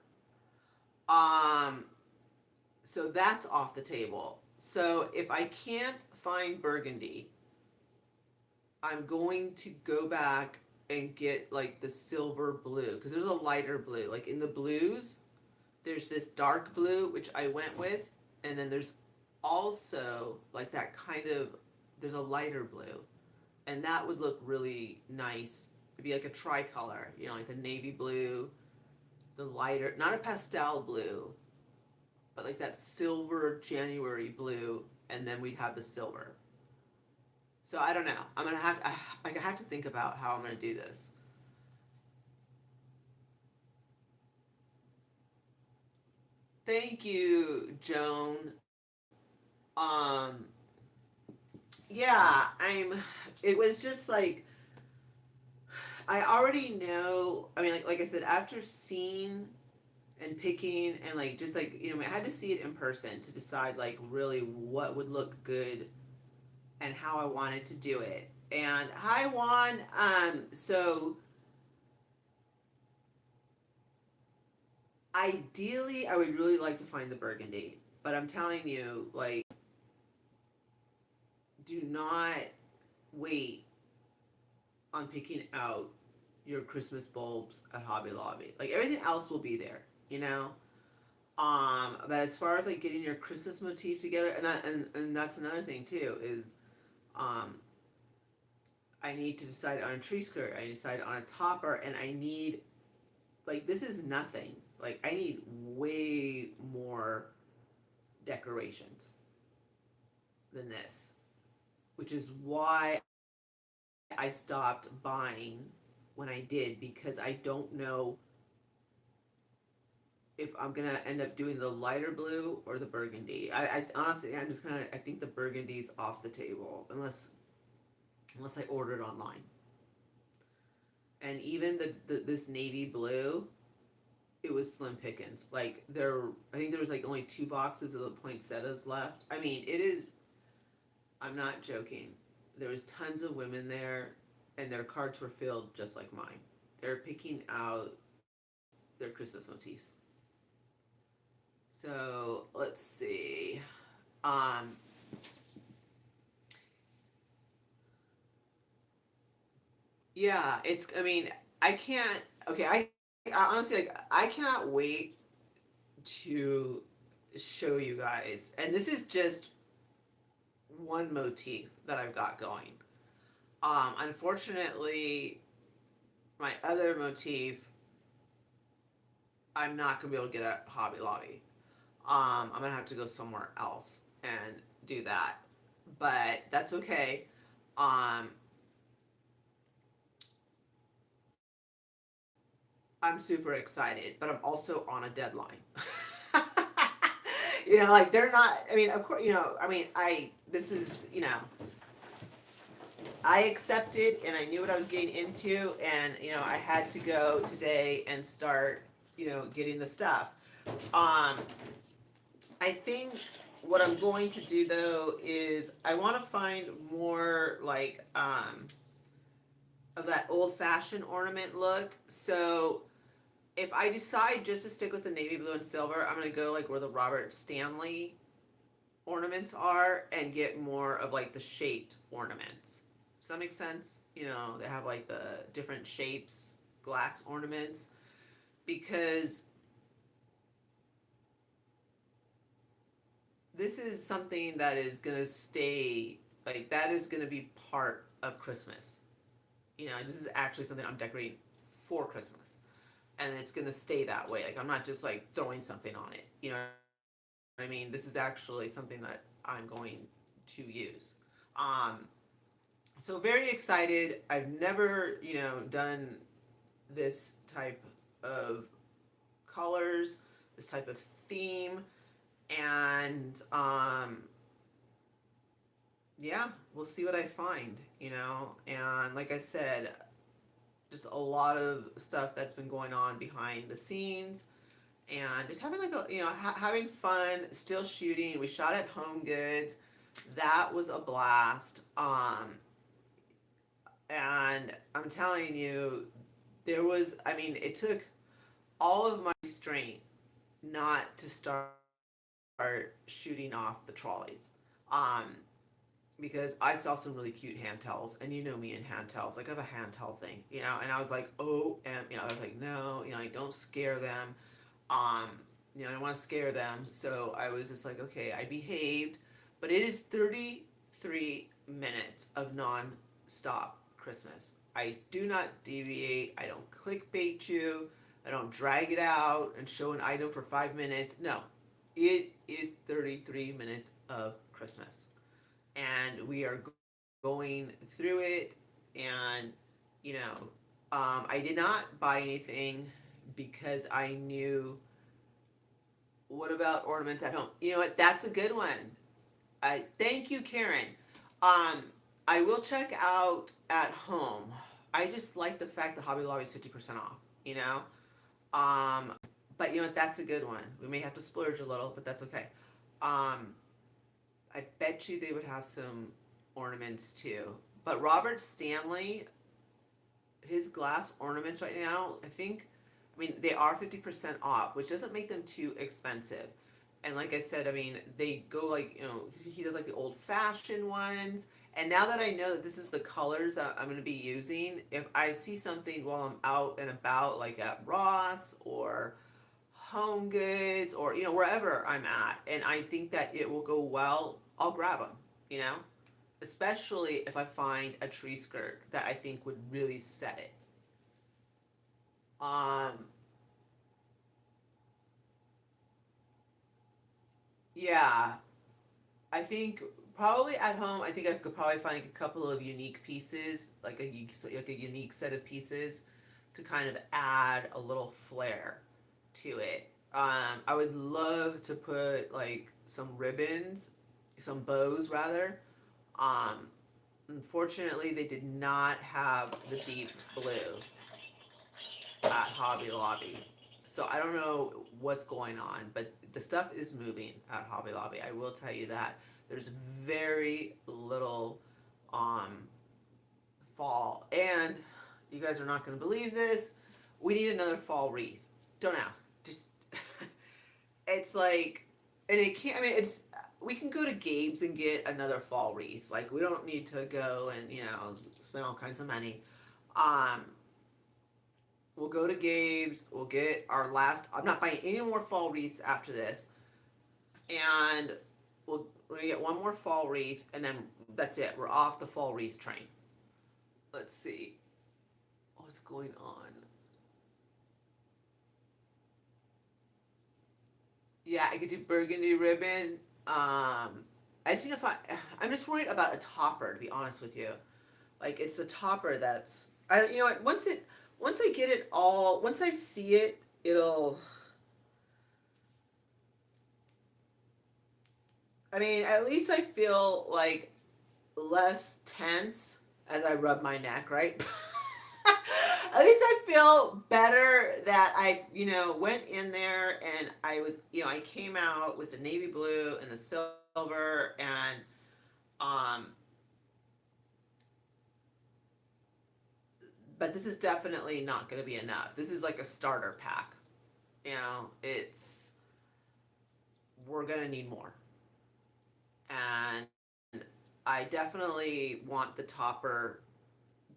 So that's off the table. So if I can't find burgundy, I'm going to go back and get like the silver blue, because there's a lighter blue. Like in the blues, there's this dark blue which I went with, and then there's also like that kind of, there's a lighter blue, and that would look really nice. It'd be like a tricolor, you know, like the navy blue, the lighter, not a pastel blue, but like that silver January blue, and then we'd have the silver. So I don't know. I have to think about how I'm gonna do this. Thank you, Joan. Um, yeah, it was just like, I already know, I mean, like I said, after seeing and picking and like, just like, you know, I had to see it in person to decide like really what would look good and how I wanted to do it. And hi Juan, so ideally I would really like to find the burgundy, but I'm telling you, like, do not wait on picking out your Christmas bulbs at Hobby Lobby. Like everything else will be there, you know. But as far as like getting your Christmas motif together, and that's another thing too is, um, I need to decide on a tree skirt. I decide on a topper, and I need, like, this is nothing. Like I need way more decorations than this, which is why I stopped buying when I did, because I don't know if I'm gonna end up doing the lighter blue or the burgundy. I honestly, I'm just gonna, I think the burgundy's off the table unless I order it online. And even this navy blue, it was slim pickings. Like I think there was like only 2 boxes of the poinsettias left. I mean, it is. I'm not joking. There was tons of women there, and their carts were filled just like mine. They're picking out their Christmas motifs. So let's see. Um, yeah, it's. I mean, I can't. Okay, I honestly, like, I cannot wait to show you guys. And this is just one motif that I've got going. Unfortunately, my other motif, I'm not gonna be able to get at Hobby Lobby. I'm gonna have to go somewhere else and do that, but that's okay. Um, I'm super excited, but I'm also on a deadline. You know, like they're not. I mean, of course, you know. I mean, this is, you know, I accepted and I knew what I was getting into, and you know, I had to go today and start, you know, getting the stuff. Um, I think what I'm going to do though is I want to find more like, of that old fashioned ornament look. So if I decide just to stick with the navy blue and silver, I'm gonna go like where the Robert Stanley ornaments are and get more of like the shaped ornaments. Does that make sense? You know, they have like the different shapes, glass ornaments, because this is something that is gonna stay, like that is gonna be part of Christmas. You know, this is actually something I'm decorating for Christmas, and it's gonna stay that way. Like I'm not just like throwing something on it. You know what I mean? This is actually something that I'm going to use. Um, so very excited. I've never, you know, done this type of colors, this type of theme, and yeah, we'll see what I find, you know. And like I said, just a lot of stuff that's been going on behind the scenes, and just having like a, you know, having fun, still shooting. We shot at Home Goods. That was a blast. And I'm telling you, there was, I mean, it took all of my strength not to start shooting off the trolleys. Um, because I saw some really cute hand towels, and you know me and hand towels. Like I have a hand towel thing, you know, and I was like, oh, and I was like, no, like don't scare them. Um, I don't want to scare them. So I was just like, okay, I behaved, but it is 33 minutes of non-stop Christmas. I do not deviate. I don't clickbait you. I don't drag it out and show an item for 5 minutes. No, it is 33 minutes of Christmas, and we are going through it. And I did not buy anything because I knew. What about ornaments at home? You know what? That's a good one. I thank you, Karen. Um, I will check out at home. I just like the fact that Hobby Lobby is 50% off. You know, um, but you know what? That's a good one. We may have to splurge a little, but that's okay. Um, I bet you they would have some ornaments too. But Robert Stanley, his glass ornaments right now, I mean, they are 50% off, which doesn't make them too expensive. And like I said, I mean, they go like, he does like the old fashioned ones. And now that I know that this is the colors that I'm going to be using, if I see something while I'm out and about, like at Ross or Home Goods or, wherever I'm at, and I think that it will go well, I'll grab them, you know? Especially if I find a tree skirt that I think would really set it. Um, yeah, I think probably at home. I think I could probably find like a couple of unique pieces, like a unique set of pieces, to kind of add a little flair to it. I would love to put like some ribbons, some bows rather. Um, Unfortunately, they did not have the deep blue at Hobby Lobby. So I don't know what's going on, but the stuff is moving at Hobby Lobby. I will tell you that. There's very little um, fall. And you guys are not going to believe this. We need another fall wreath. Don't ask. Just it's like, and it can't, I mean, we can go to Gabe's and get another fall wreath. Like, we don't need to go and, spend all kinds of money. Um, We'll go to Gabe's. We'll get our last. I'm not buying any more fall wreaths after this, and we're gonna get one more fall wreath, and then that's it. We're off the fall wreath train. Let's see what's going on. Yeah, I could do burgundy ribbon. I just need to find. I'm just worried about a topper, to be honest with you. Like it's the topper that's. I you know what once I get it all, once I see it, it'll. I mean, at least I feel like less tense as I rub my neck, right? At least I feel better that I, went in there and I came out with the navy blue and the silver, and um, but this is definitely not going to be enough. This is like a starter pack. We're going to need more. And I definitely want the topper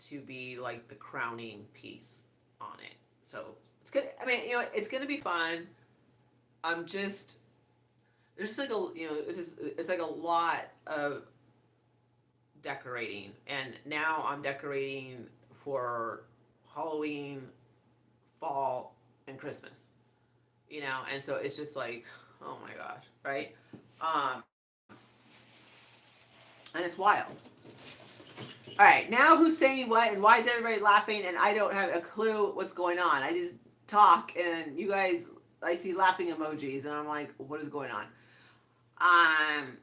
to be like the crowning piece on it. So it's gonna. I mean, it's gonna be fun. I'm just there's just like it's like a lot of decorating, and now I'm decorating for Halloween, fall, and Christmas. And so it's just like, oh my gosh, right? Um, and it's wild. All right, now who's saying what and why is everybody laughing and I don't have a clue what's going on? I just talk and you guys, I see laughing emojis and I'm like, what is going on? Um,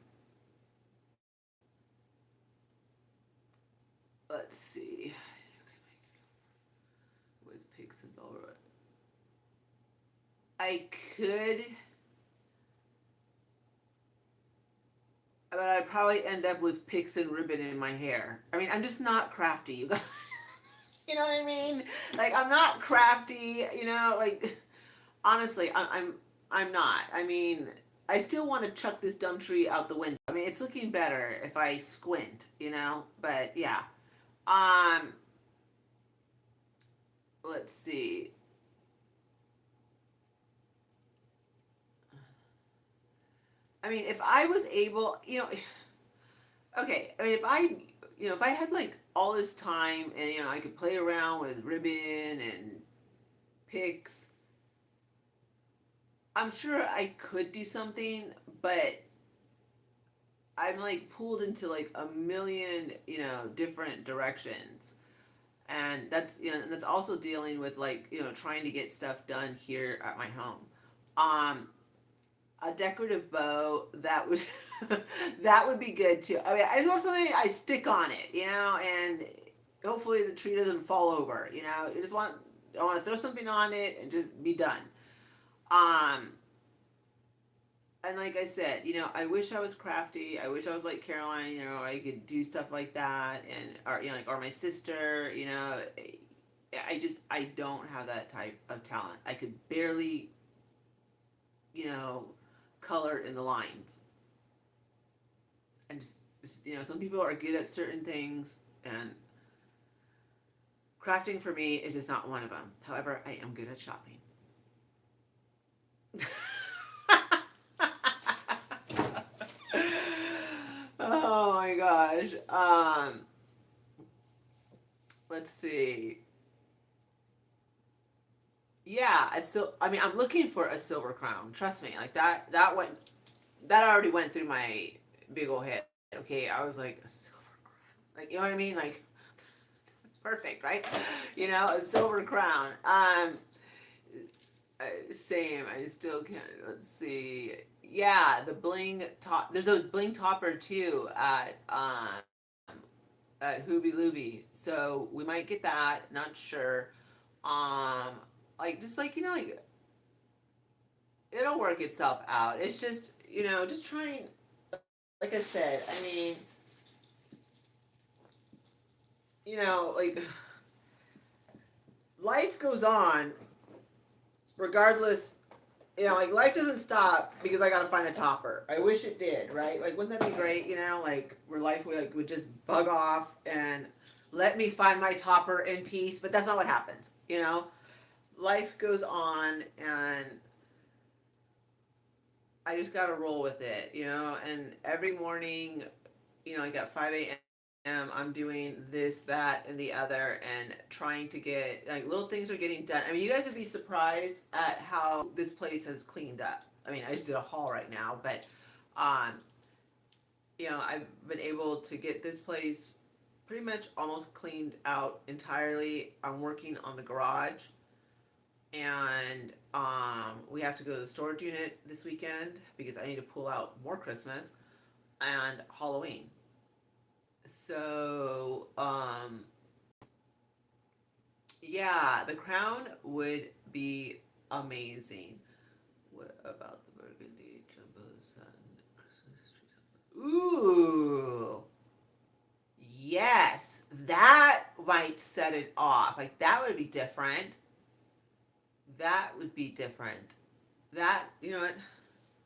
let's see. With pigs and Laura, I could, but I'd probably end up with picks and ribbon in my hair. I mean, I'm just not crafty, you guys. You know what I mean? Like I'm not crafty. Like honestly, I'm not. I mean, I still want to chuck this dumb tree out the window. I mean, it's looking better if I squint, you know? But yeah. Um, let's see. I mean, if I was able, okay, I mean, if I had like all this time and, I could play around with ribbon and picks, I'm sure I could do something, but I'm like pulled into like a million, different directions. And and that's also dealing with like, trying to get stuff done here at my home. Um, a decorative bow that would that would be good too. I mean, I just want something I stick on it, and hopefully the tree doesn't fall over. I want to throw something on it and just be done. Um, and like I said, I wish I was crafty. I wish I was like Caroline. I could do stuff like that, and or my sister. I don't have that type of talent. I could barely, you know, color in the lines. And some people are good at certain things, and crafting for me is just not one of them. However, I am good at shopping. Oh my gosh. Let's see. Yeah, I mean, I'm looking for a silver crown. Trust me, like that already went through my big old head. Okay, I was like a silver crown. Like, you know what I mean? Like, perfect, right? A silver crown. Same. I still can't. Let's see. Yeah, the bling top. There's a bling topper too at Hooby Looby. So we might get that. Not sure. Um, like just like like it'll work itself out. It's just just trying. Like I said, I mean, like life goes on regardless. Like life doesn't stop because I gotta find a topper. I wish it did, right? Like, wouldn't that be great? Like where life would just bug off and let me find my topper in peace. But that's not what happens. Life goes on, and I just gotta roll with it. And every morning, like at 5 a.m., I'm doing this, that, and the other, and trying to get like little things are getting done. I mean, you guys would be surprised at how this place has cleaned up. I mean, I just did a haul right now, but um, I've been able to get this place pretty much almost cleaned out entirely. I'm working on the garage, and we have to go to the storage unit this weekend because I need to pull out more Christmas and Halloween. So, yeah, the crown would be amazing. What about the burgundy jumbo sun Christmas tree? Ooh, yes, that might set it off. Like that would be different. That would be different. That what?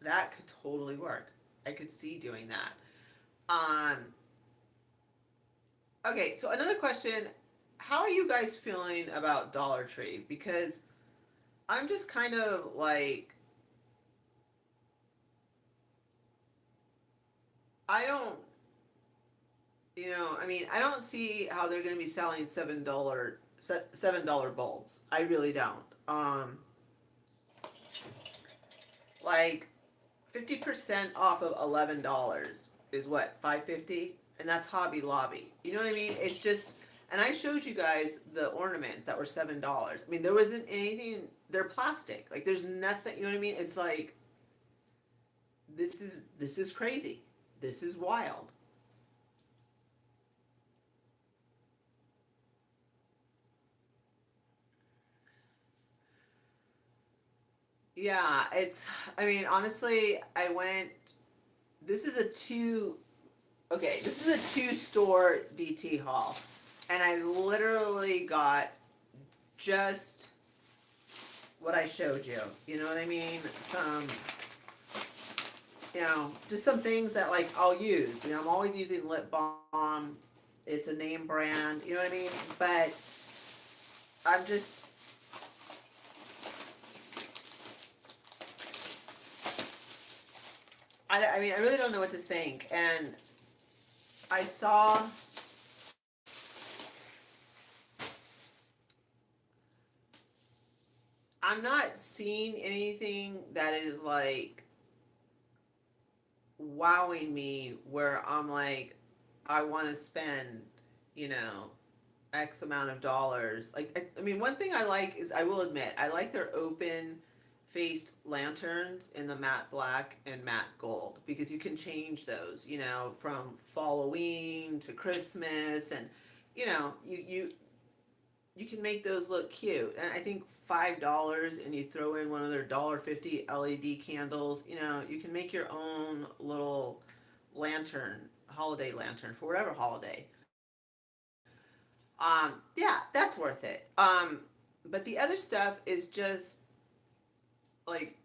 That could totally work. I could see doing that. Um, Okay, so another question, how are you guys feeling about Dollar Tree? Because I'm just kind of like, I don't, I mean, I don't see how they're going to be selling $7 bulbs. I really don't. Like 50% off of $11 is what, 5.50, and that's Hobby Lobby. You know what I mean? It's just, and I showed you guys the ornaments that were $7. I mean, there wasn't anything. They're plastic. Like there's nothing. You know what I mean? It's like this is crazy. This is wild. Yeah, it's. I mean, honestly, I went. This is a two. Okay, this is a two-store DT haul, and I literally got just what I showed you. You know what I mean? Some just some things that like I'll use. I'm always using lip balm. It's a name brand, you know what I mean? But I'm just, I mean, I really don't know what to think. And I saw, I'm not seeing anything that is like wowing me where I'm like, I want to spend, you know, X amount of dollars. Like, I mean, one thing I like is, I will admit, I like their open faced lanterns in the matte black and matte gold, because you can change those, from Halloween to Christmas, and you can make those look cute. And I think $5, and you throw in one of their $1.50 LED candles, you can make your own little lantern, holiday lantern for whatever holiday. Yeah, that's worth it. But the other stuff is just like,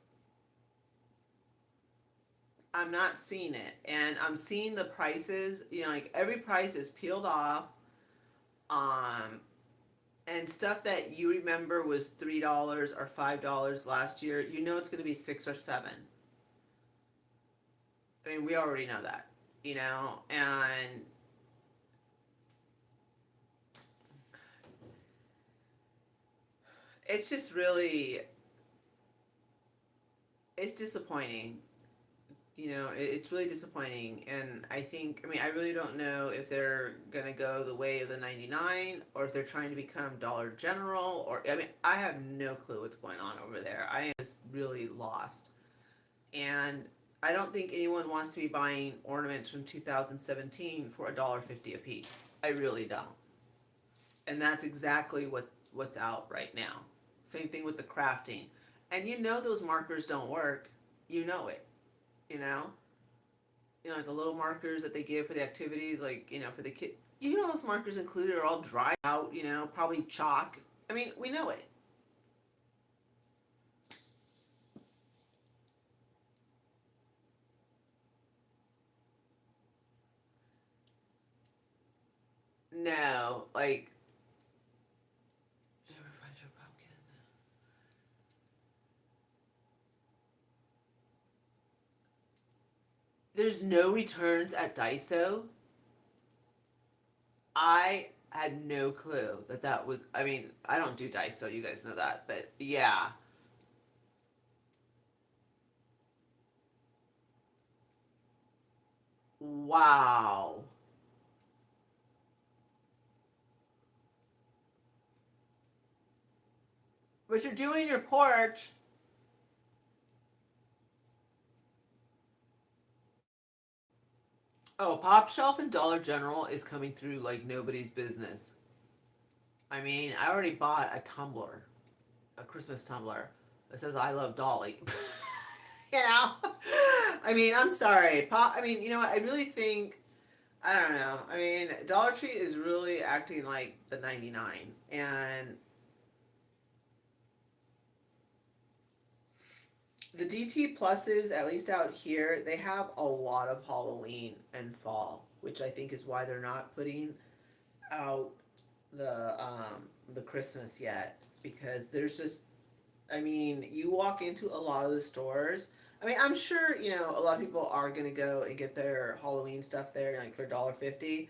I'm not seeing it, and I'm seeing the prices. Like every price is peeled off. Um, and stuff that you remember was $3 or $5 last year, it's going to be 6 or 7. I mean, we already know that, and it's just really, it's disappointing. It's really disappointing. And I mean, I really don't know if they're gonna go the way of the 99, or if they're trying to become Dollar General, or I mean, I have no clue what's going on over there. I am just really lost. And I don't think anyone wants to be buying ornaments from 2017 for $1.50 a piece. I really don't. And that's exactly what's out right now. Same thing with the crafting. And those markers don't work. You know it. You know? Like the little markers that they give for the activities, like, for the kid. Those markers included are all dried out, probably chalk. I mean, we know it. No, like, did you ever find your pumpkin? There's no returns at Daiso. I had no clue that was. I mean, I don't do Daiso, you guys know that, but yeah. Wow. But you're doing your porch. Oh, Pop Shelf and Dollar General is coming through like nobody's business. I mean, I already bought a tumbler, a Christmas tumbler that says "I love Dolly." you know, I mean, I'm sorry, Pop. I mean, what? I really think, I don't know. I mean, Dollar Tree is really acting like the 99, and the DT pluses, at least out here, they have a lot of Halloween and fall, which I think is why they're not putting out the Christmas yet, because there's just, I mean, you walk into a lot of the stores. I mean, I'm sure a lot of people are gonna go and get their Halloween stuff there, like for $1.50.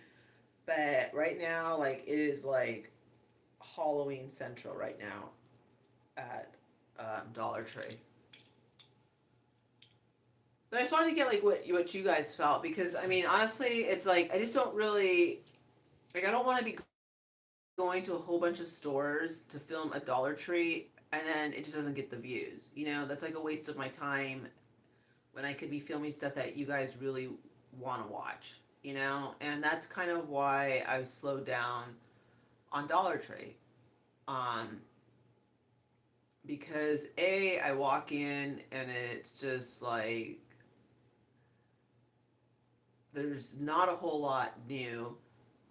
But right now, like, it is like Halloween Central right now at Dollar Tree. But I just wanted to get like what you guys felt, because I mean, honestly, it's like I just don't really, like, I don't want to be going to a whole bunch of stores to film a Dollar Tree, and then it just doesn't get the views. That's like a waste of my time when I could be filming stuff that you guys really want to watch. And that's kind of why I've slowed down on Dollar Tree. Um, because I walk in and it's just like there's not a whole lot new.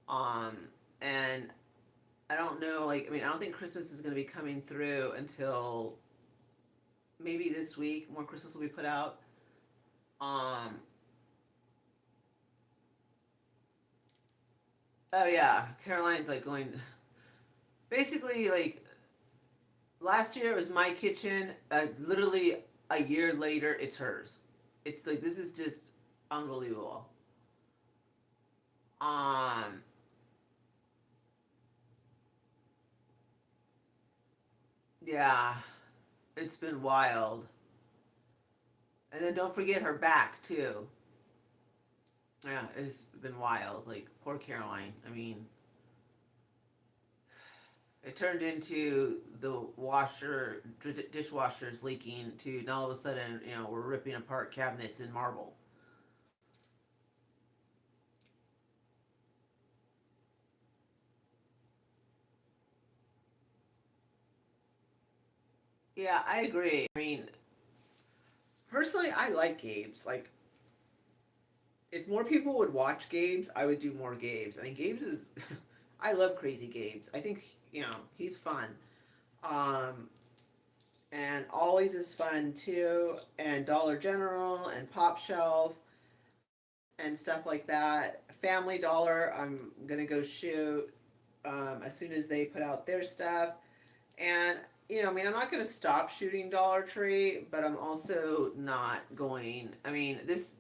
Um, and I don't know, like, I mean, I don't think Christmas is going to be coming through until maybe this week. More Christmas will be put out. Oh yeah, Caroline's like going. Basically, like last year it was my kitchen. Literally a year later, it's hers. It's like this is just unbelievable. Um, yeah, it's been wild. And then don't forget her back too. Yeah, it's been wild. Like poor Caroline. I mean, it turned into the dishwashers leaking to now all of a sudden, we're ripping apart cabinets in marble. Yeah, I agree. I mean, personally, I like Gabe's. Like, if more people would watch Gabe's, I would do more Gabe's. I mean, Gabe's is. I love Crazy Gabe's. I think, he's fun. Um, and Always is fun too. And Dollar General and Pop Shelf and stuff like that. Family Dollar, I'm gonna go shoot as soon as they put out their stuff. And I mean, I'm not gonna stop shooting Dollar Tree, but I'm also not going. I mean, this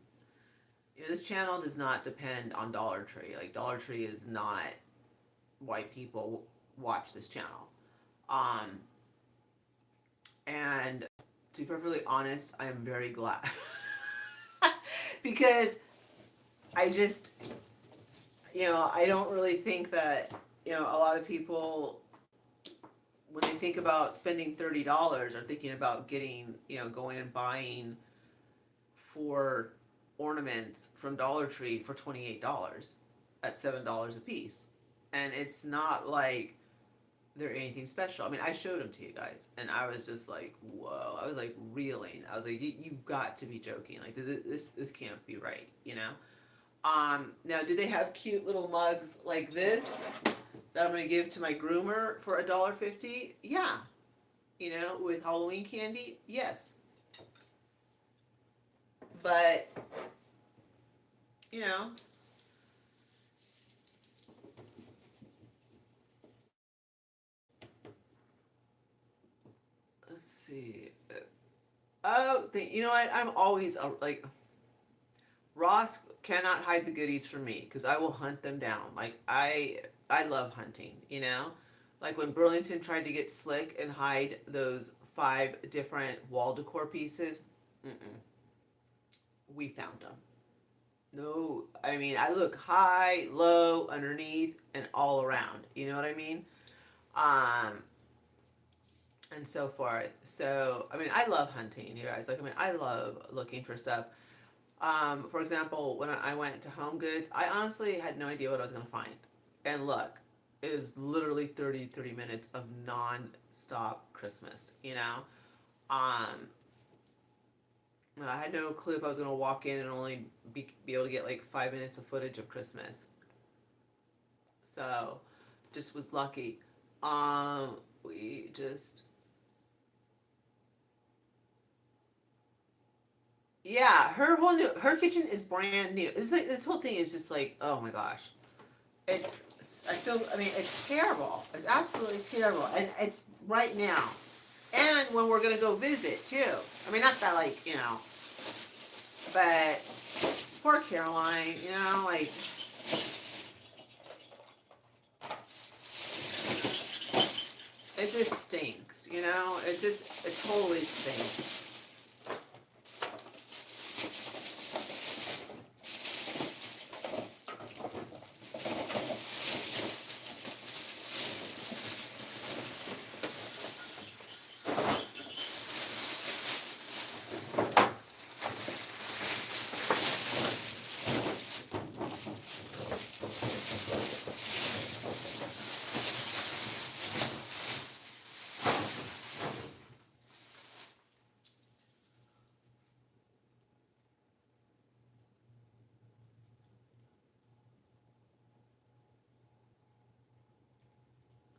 channel does not depend on Dollar Tree. Like Dollar Tree is not why people watch this channel. Um, and to be perfectly honest, I am very glad because I just I don't really think that a lot of people when they think about spending $30 are thinking about getting going and buying 4 ornaments from Dollar Tree for $28 at $7 a piece, and it's not like they're anything special. I mean, I showed them to you guys, and I was just like, whoa! I was like reeling. I was like, you've got to be joking! Like this can't be right, you know. Now, do they have cute little mugs like this that I'm gonna give to my groomer for $1.50? Yeah, with Halloween candy. Yes, but you know, let's see. Oh, you know what? I'm always like Ross cannot hide the goodies from me because I will hunt them down. Like I love hunting. Like when Burlington tried to get slick and hide those 5 different wall decor pieces. Mm-mm, we found them. No, I mean I look high, low, underneath, and all around. You know what I mean? Um, and so forth. So I mean I love hunting, you guys. Like I mean I love looking for stuff. For example, when I went to Home Goods, I honestly had no idea what I was going to find. And look, it is literally 30 minutes of non-stop Christmas. Um, I had no clue if I was going to walk in and only be able to get like 5 minutes of footage of Christmas. So, just was lucky. We just, yeah, her kitchen is brand new. It's like, this whole thing is just like, oh my gosh. I mean, it's terrible. It's absolutely terrible. And it's right now. And when we're going to go visit, too. I mean, not that, like, but poor Caroline, like, it just stinks. It totally stinks.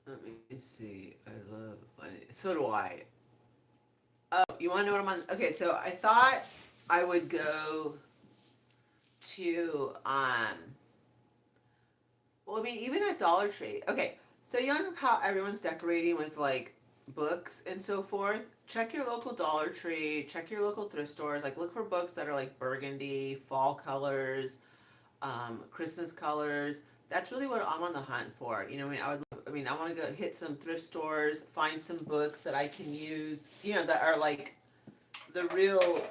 Let me see. I love, so do I. Oh, you want to know what I'm on? Okay, so I thought I would go to Well, I mean, even at Dollar Tree. Okay, so you know how everyone's decorating with like books and so forth? Check your local Dollar Tree, check your local thrift stores. Like, look for books that are like burgundy, fall colors, Christmas colors. That's really what I'm on the hunt for. You know, I mean, I want to go hit some thrift stores, find some books that I can use. You know, that are like the real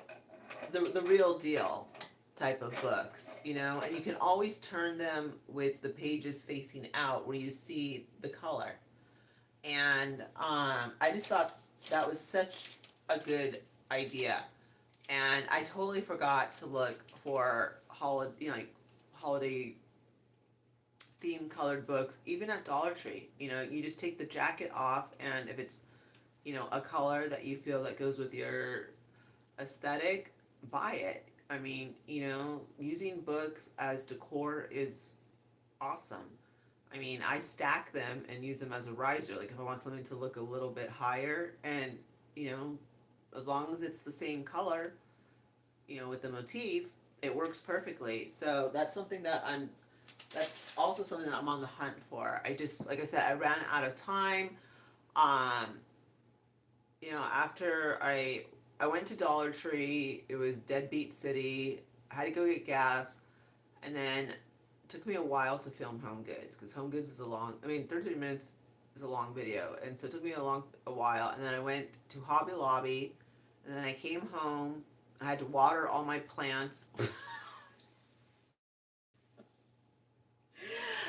the real deal type of books, you know, and you can always turn them with the pages facing out where you see the color. And I just thought that was such a good idea. And I totally forgot to look for holiday, you know, like holiday theme colored books, even at Dollar Tree. You know, you just take the jacket off, and if it's, you know, a color that you feel that goes with your aesthetic, buy it. I mean, you know, using books as decor is awesome. I mean, I stack them and use them as a riser. Like, if I want something to look a little bit higher, and, you know, as long as it's the same color, you know, with the motif, it works perfectly. So that's also something that I'm on the hunt for. I just, like I said, I ran out of time. Um, you know, after I went to Dollar Tree, it was Deadbeat City. I had to go get gas, and then it took me a while to film Home Goods, because Home Goods is a long. I mean, 13 minutes is a long video, and so it took me a while. And then I went to Hobby Lobby, and then I came home. I had to water all my plants.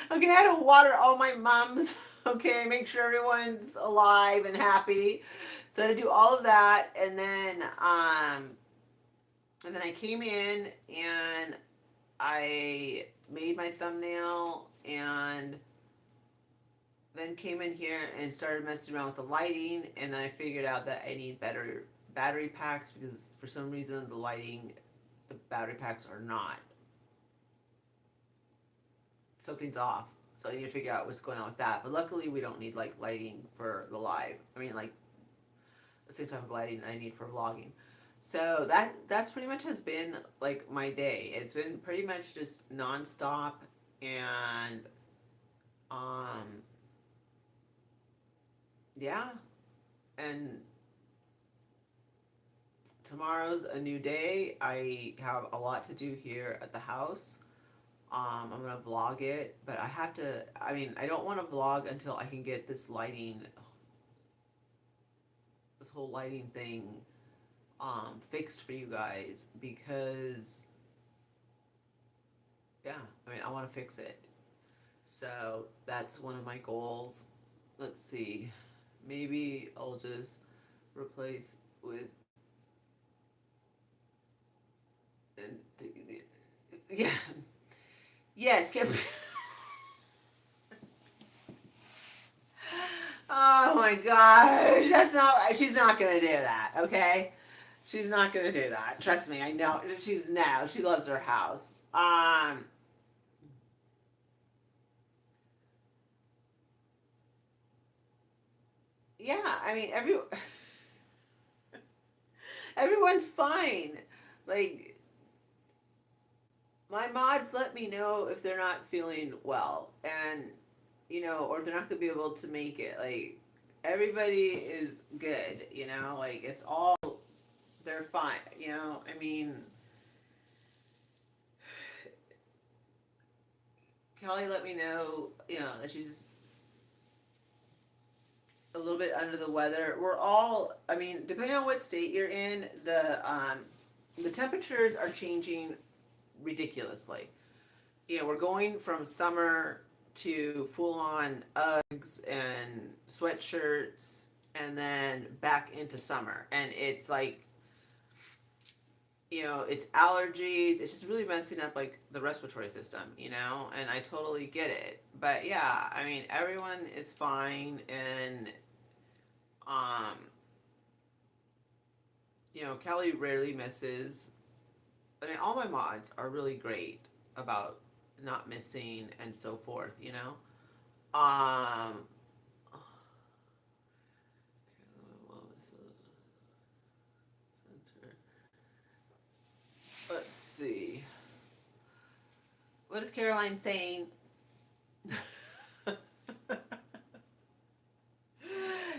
Okay, I had to water all my mums. Okay, make sure everyone's alive and happy. So I had to do all of that, and then I came in and I made my thumbnail, and then came in here and started messing around with the lighting, and then I figured out that I need better battery packs, because for some reason the battery packs are not. Something's off. So I need to figure out what's going on with that. But luckily we don't need like lighting for the live. I mean, like the same type of lighting I need for vlogging. So that's pretty much has been like my day. It's been pretty much just nonstop, and um yeah, and tomorrow's a new day. I have a lot to do here at the house. I'm gonna vlog it, but I have to. I mean, I don't want to vlog until I can get this whole lighting thing, fixed for you guys, because yeah, I mean, I want to fix it. So that's one of my goals. Let's see, maybe I'll just replace with and yeah, yes, Kim. Oh my gosh, that's not. She's not gonna do that. Okay, she's not gonna do that. Trust me, I know. She loves her house. Yeah, I mean everyone's fine. Like, my mods let me know if they're not feeling well, and you know, or if they're not gonna be able to make it. Like, everybody is good. You know, like, it's all, they're fine. You know, I mean, Kelly let me know. You know, that she's a little bit under the weather. We're all. I mean, depending on what state you're in, the temperatures are changing ridiculously. You know, we're going from summer to full on Uggs and sweatshirts, and then back into summer. And it's like, you know, it's allergies. It's just really messing up like the respiratory system, you know, and I totally get it. But yeah, I mean, everyone is fine, and, um, you know, Kelly rarely misses. I mean, all my mods are really great about not missing and so forth, you know. Um, let's see. What is Caroline saying?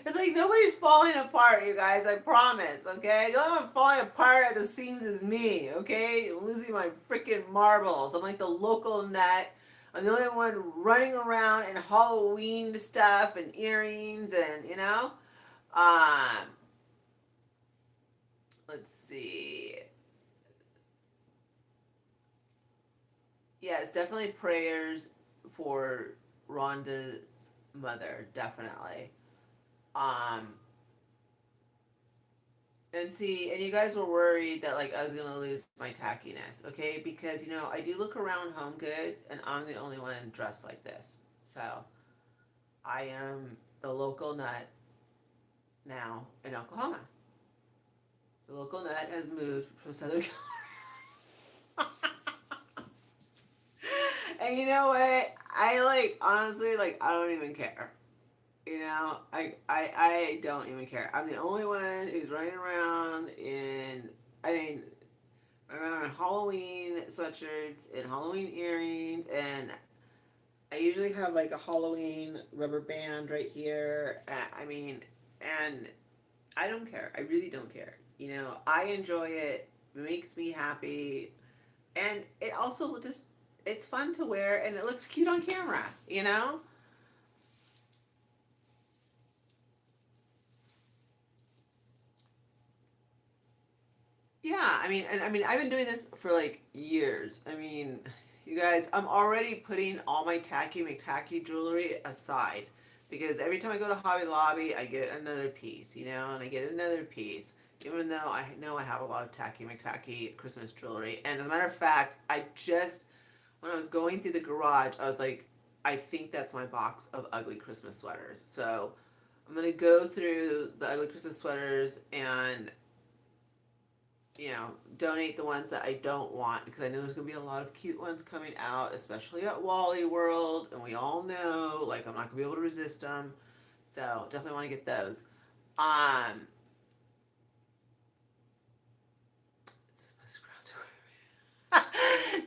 It's like nobody's falling apart, you guys. I promise. Okay, the only one falling apart at the seams is me. Okay, I'm losing my freaking marbles. I'm like the local nut. I'm the only one running around in Halloween stuff and earrings and Um, let's see. Yeah, it's definitely prayers for Rhonda's mother. Definitely. Um, And see, and you guys were worried that like I was gonna lose my tackiness, okay? Because I do look around Home Goods, and I'm the only one dressed like this. So I am the local nut now in Oklahoma. The local nut has moved from Southern California. And you know what? I like honestly like I don't even care. I don't even care. I'm the only one who's running around in I mean around Halloween sweatshirts and Halloween earrings, and I usually have like a Halloween rubber band right here. I mean, and I don't care. I really don't care. I enjoy it. It makes me happy, and it also just it's fun to wear, and it looks cute on camera. Yeah, I mean, I've been doing this for like years. I mean, you guys, I'm already putting all my tacky McTacky jewelry aside because every time I go to Hobby Lobby, I get another piece, and I get another piece, even though I know I have a lot of tacky McTacky Christmas jewelry. And as a matter of fact, when I was going through the garage, I was like, I think that's my box of ugly Christmas sweaters. So I'm gonna go through the ugly Christmas sweaters and donate the ones that I don't want because I know there's gonna be a lot of cute ones coming out, especially at Wally World, and we all know like I'm not gonna be able to resist them. So definitely want to get those. Um,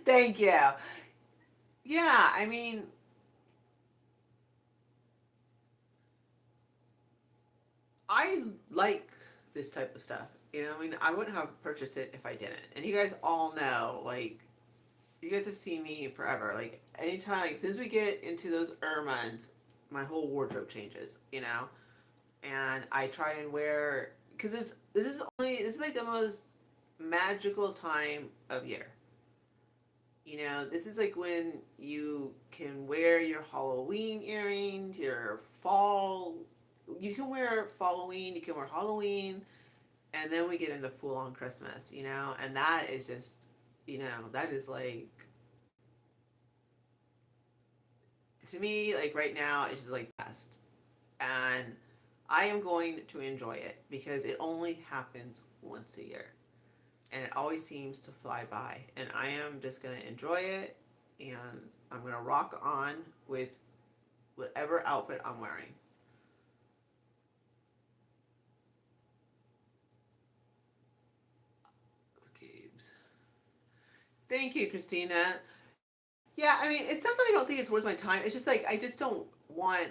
thank you. Yeah, I mean, I like this type of stuff. I mean, I wouldn't have purchased it if I didn't. And you guys all know, like, you guys have seen me forever. Like anytime, like, as soon as we get into those ermines, my whole wardrobe changes. And I try and wear because this is like the most magical time of year. This is like when you can wear your Halloween earrings, your fall. You can wear Halloween. You can wear Halloween, and then we get into full on Christmas. And that is just, that is like to me, like right now, it's just like best. And I am going to enjoy it because it only happens once a year. And it always seems to fly by. And I am just going to enjoy it. And I'm going to rock on with whatever outfit I'm wearing. Gabe's. Thank you, Christina. Yeah, I mean, it's not that I don't think it's worth my time. It's just like I just don't want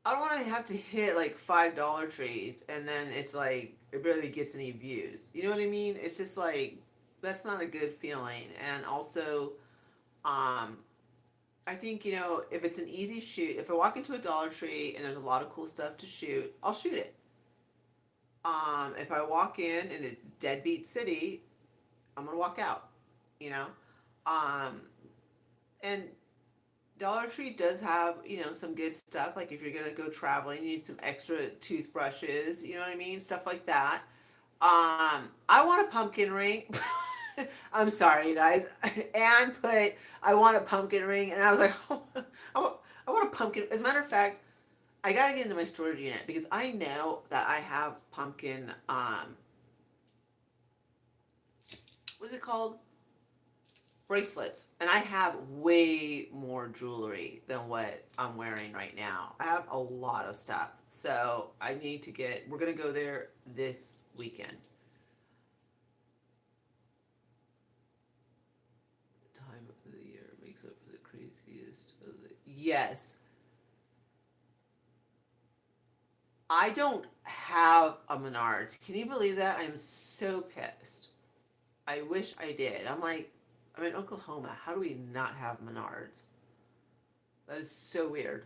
I don't want to have to hit like $5 trees and then it's like it barely gets any views. You know what I mean? It's just like that's not a good feeling. And also, um, I think if it's an easy shoot, if I walk into a Dollar Tree and there's a lot of cool stuff to shoot, I'll shoot it. If I walk in and it's deadbeat city, I'm gonna walk out. You know, um, and Dollar Tree does have, some good stuff. Like if you're gonna go traveling, you need some extra toothbrushes, you know what I mean? Stuff like that. I want a pumpkin ring. I'm sorry, you guys. Anne put, I want a pumpkin ring, and I was like, I want a pumpkin. As a matter of fact, I gotta get into my storage unit because I know that I have pumpkin, what's it called? Bracelets, and I have way more jewelry than what I'm wearing right now. I have a lot of stuff, so I need to get. We're gonna go there this weekend. Time of the year makes up for the crazy Yes. I don't have a Menards. Can you believe that? I'm so pissed. I wish I did. I'm in Oklahoma. How do we not have Menards? That is so weird.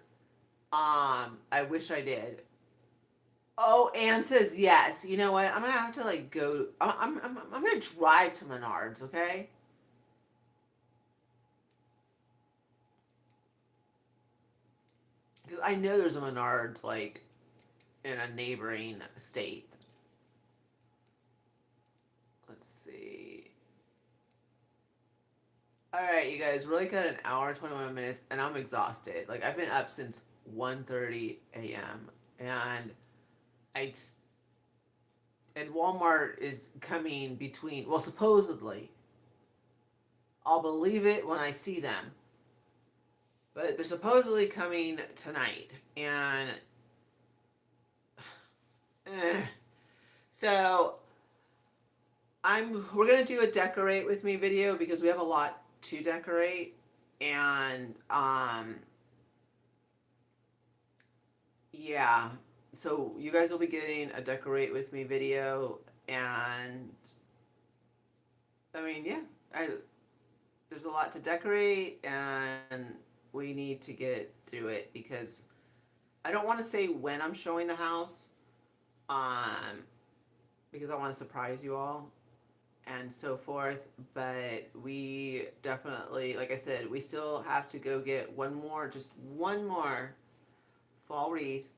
I wish I did. Oh, Anne says yes. You know what? I'm gonna have to like go. I'm gonna drive to Menards. Okay. Because I know there's a Menards like in a neighboring state. Let's see. All right, you guys, really got an hour and 21 minutes, and I'm exhausted. Like I've been up since 1:30 a.m. and I and Walmart is coming between. Well, supposedly, I'll believe it when I see them. But they're supposedly coming tonight, and eh. So we're gonna do a decorate with me video because we have a lot to decorate, and yeah. So you guys will be getting a decorate with me video, and I mean, yeah, there's a lot to decorate, and we need to get through it because I don't want to say when I'm showing the house, um, because I want to surprise you all and so forth. But we definitely, like I said, we still have to go get just one more fall wreath,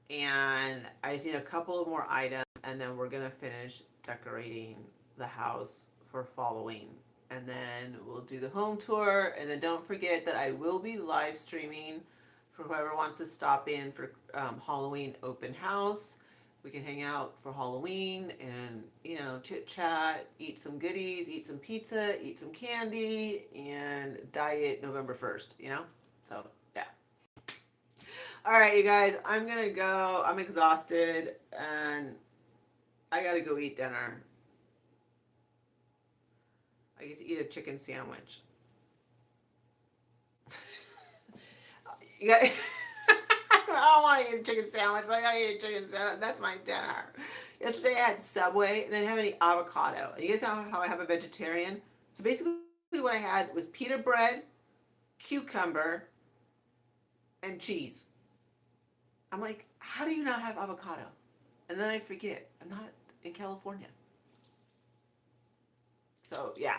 and I just need a couple of more items, and then we're gonna finish decorating the house for Halloween. And then we'll do the home tour, and then don't forget that I will be live streaming for whoever wants to stop in for Halloween open house. We can hang out for Halloween and, chit chat, eat some goodies, eat some pizza, eat some candy, and diet November 1st, So, yeah. All right, you guys, I'm going to go. I'm exhausted, and I got to go eat dinner. I get to eat a chicken sandwich. You guys, I don't want to eat a chicken sandwich, but I gotta eat a chicken sandwich. That's my dinner. Yesterday I had Subway and didn't have any avocado. You guys know how I have a vegetarian? So basically what I had was pita bread, cucumber, and cheese. I'm like, how do you not have avocado? And then I forget, I'm not in California. So yeah,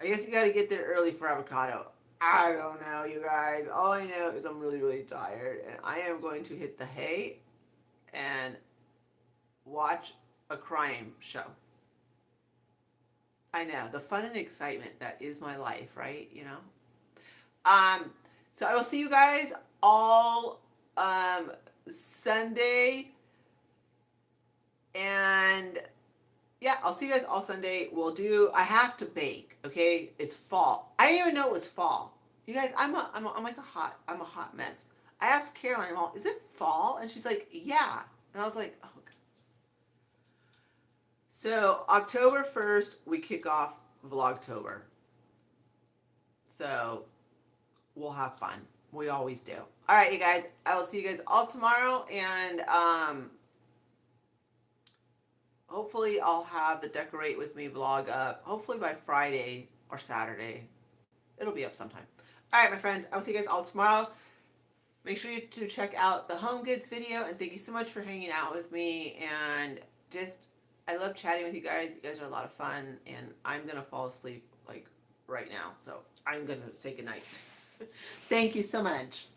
I guess you gotta get there early for avocado. I don't know, you guys. All I know is I'm really, really tired, and I am going to hit the hay and watch a crime show. I know, the fun and excitement that is my life, right? Um, so I will see you guys all Sunday, and yeah, I'll see you guys all Sunday. I have to bake, okay? It's fall. I didn't even know it was fall. You guys, I'm like I'm a hot mess. I asked Caroline, well, is it fall? And she's like, yeah. And I was like, oh, okay. So October 1st, we kick off Vlogtober. So we'll have fun. We always do. All right, you guys. I will see you guys all tomorrow, and hopefully I'll have the decorate with me vlog up. Hopefully by Friday or Saturday. It'll be up sometime. All right, my friends. I'll see you guys all tomorrow. Make sure to check out the home goods video, and thank you so much for hanging out with me. And I love chatting with you guys. You guys are a lot of fun, and I'm gonna fall asleep like right now. So I'm gonna say goodnight. Thank you so much.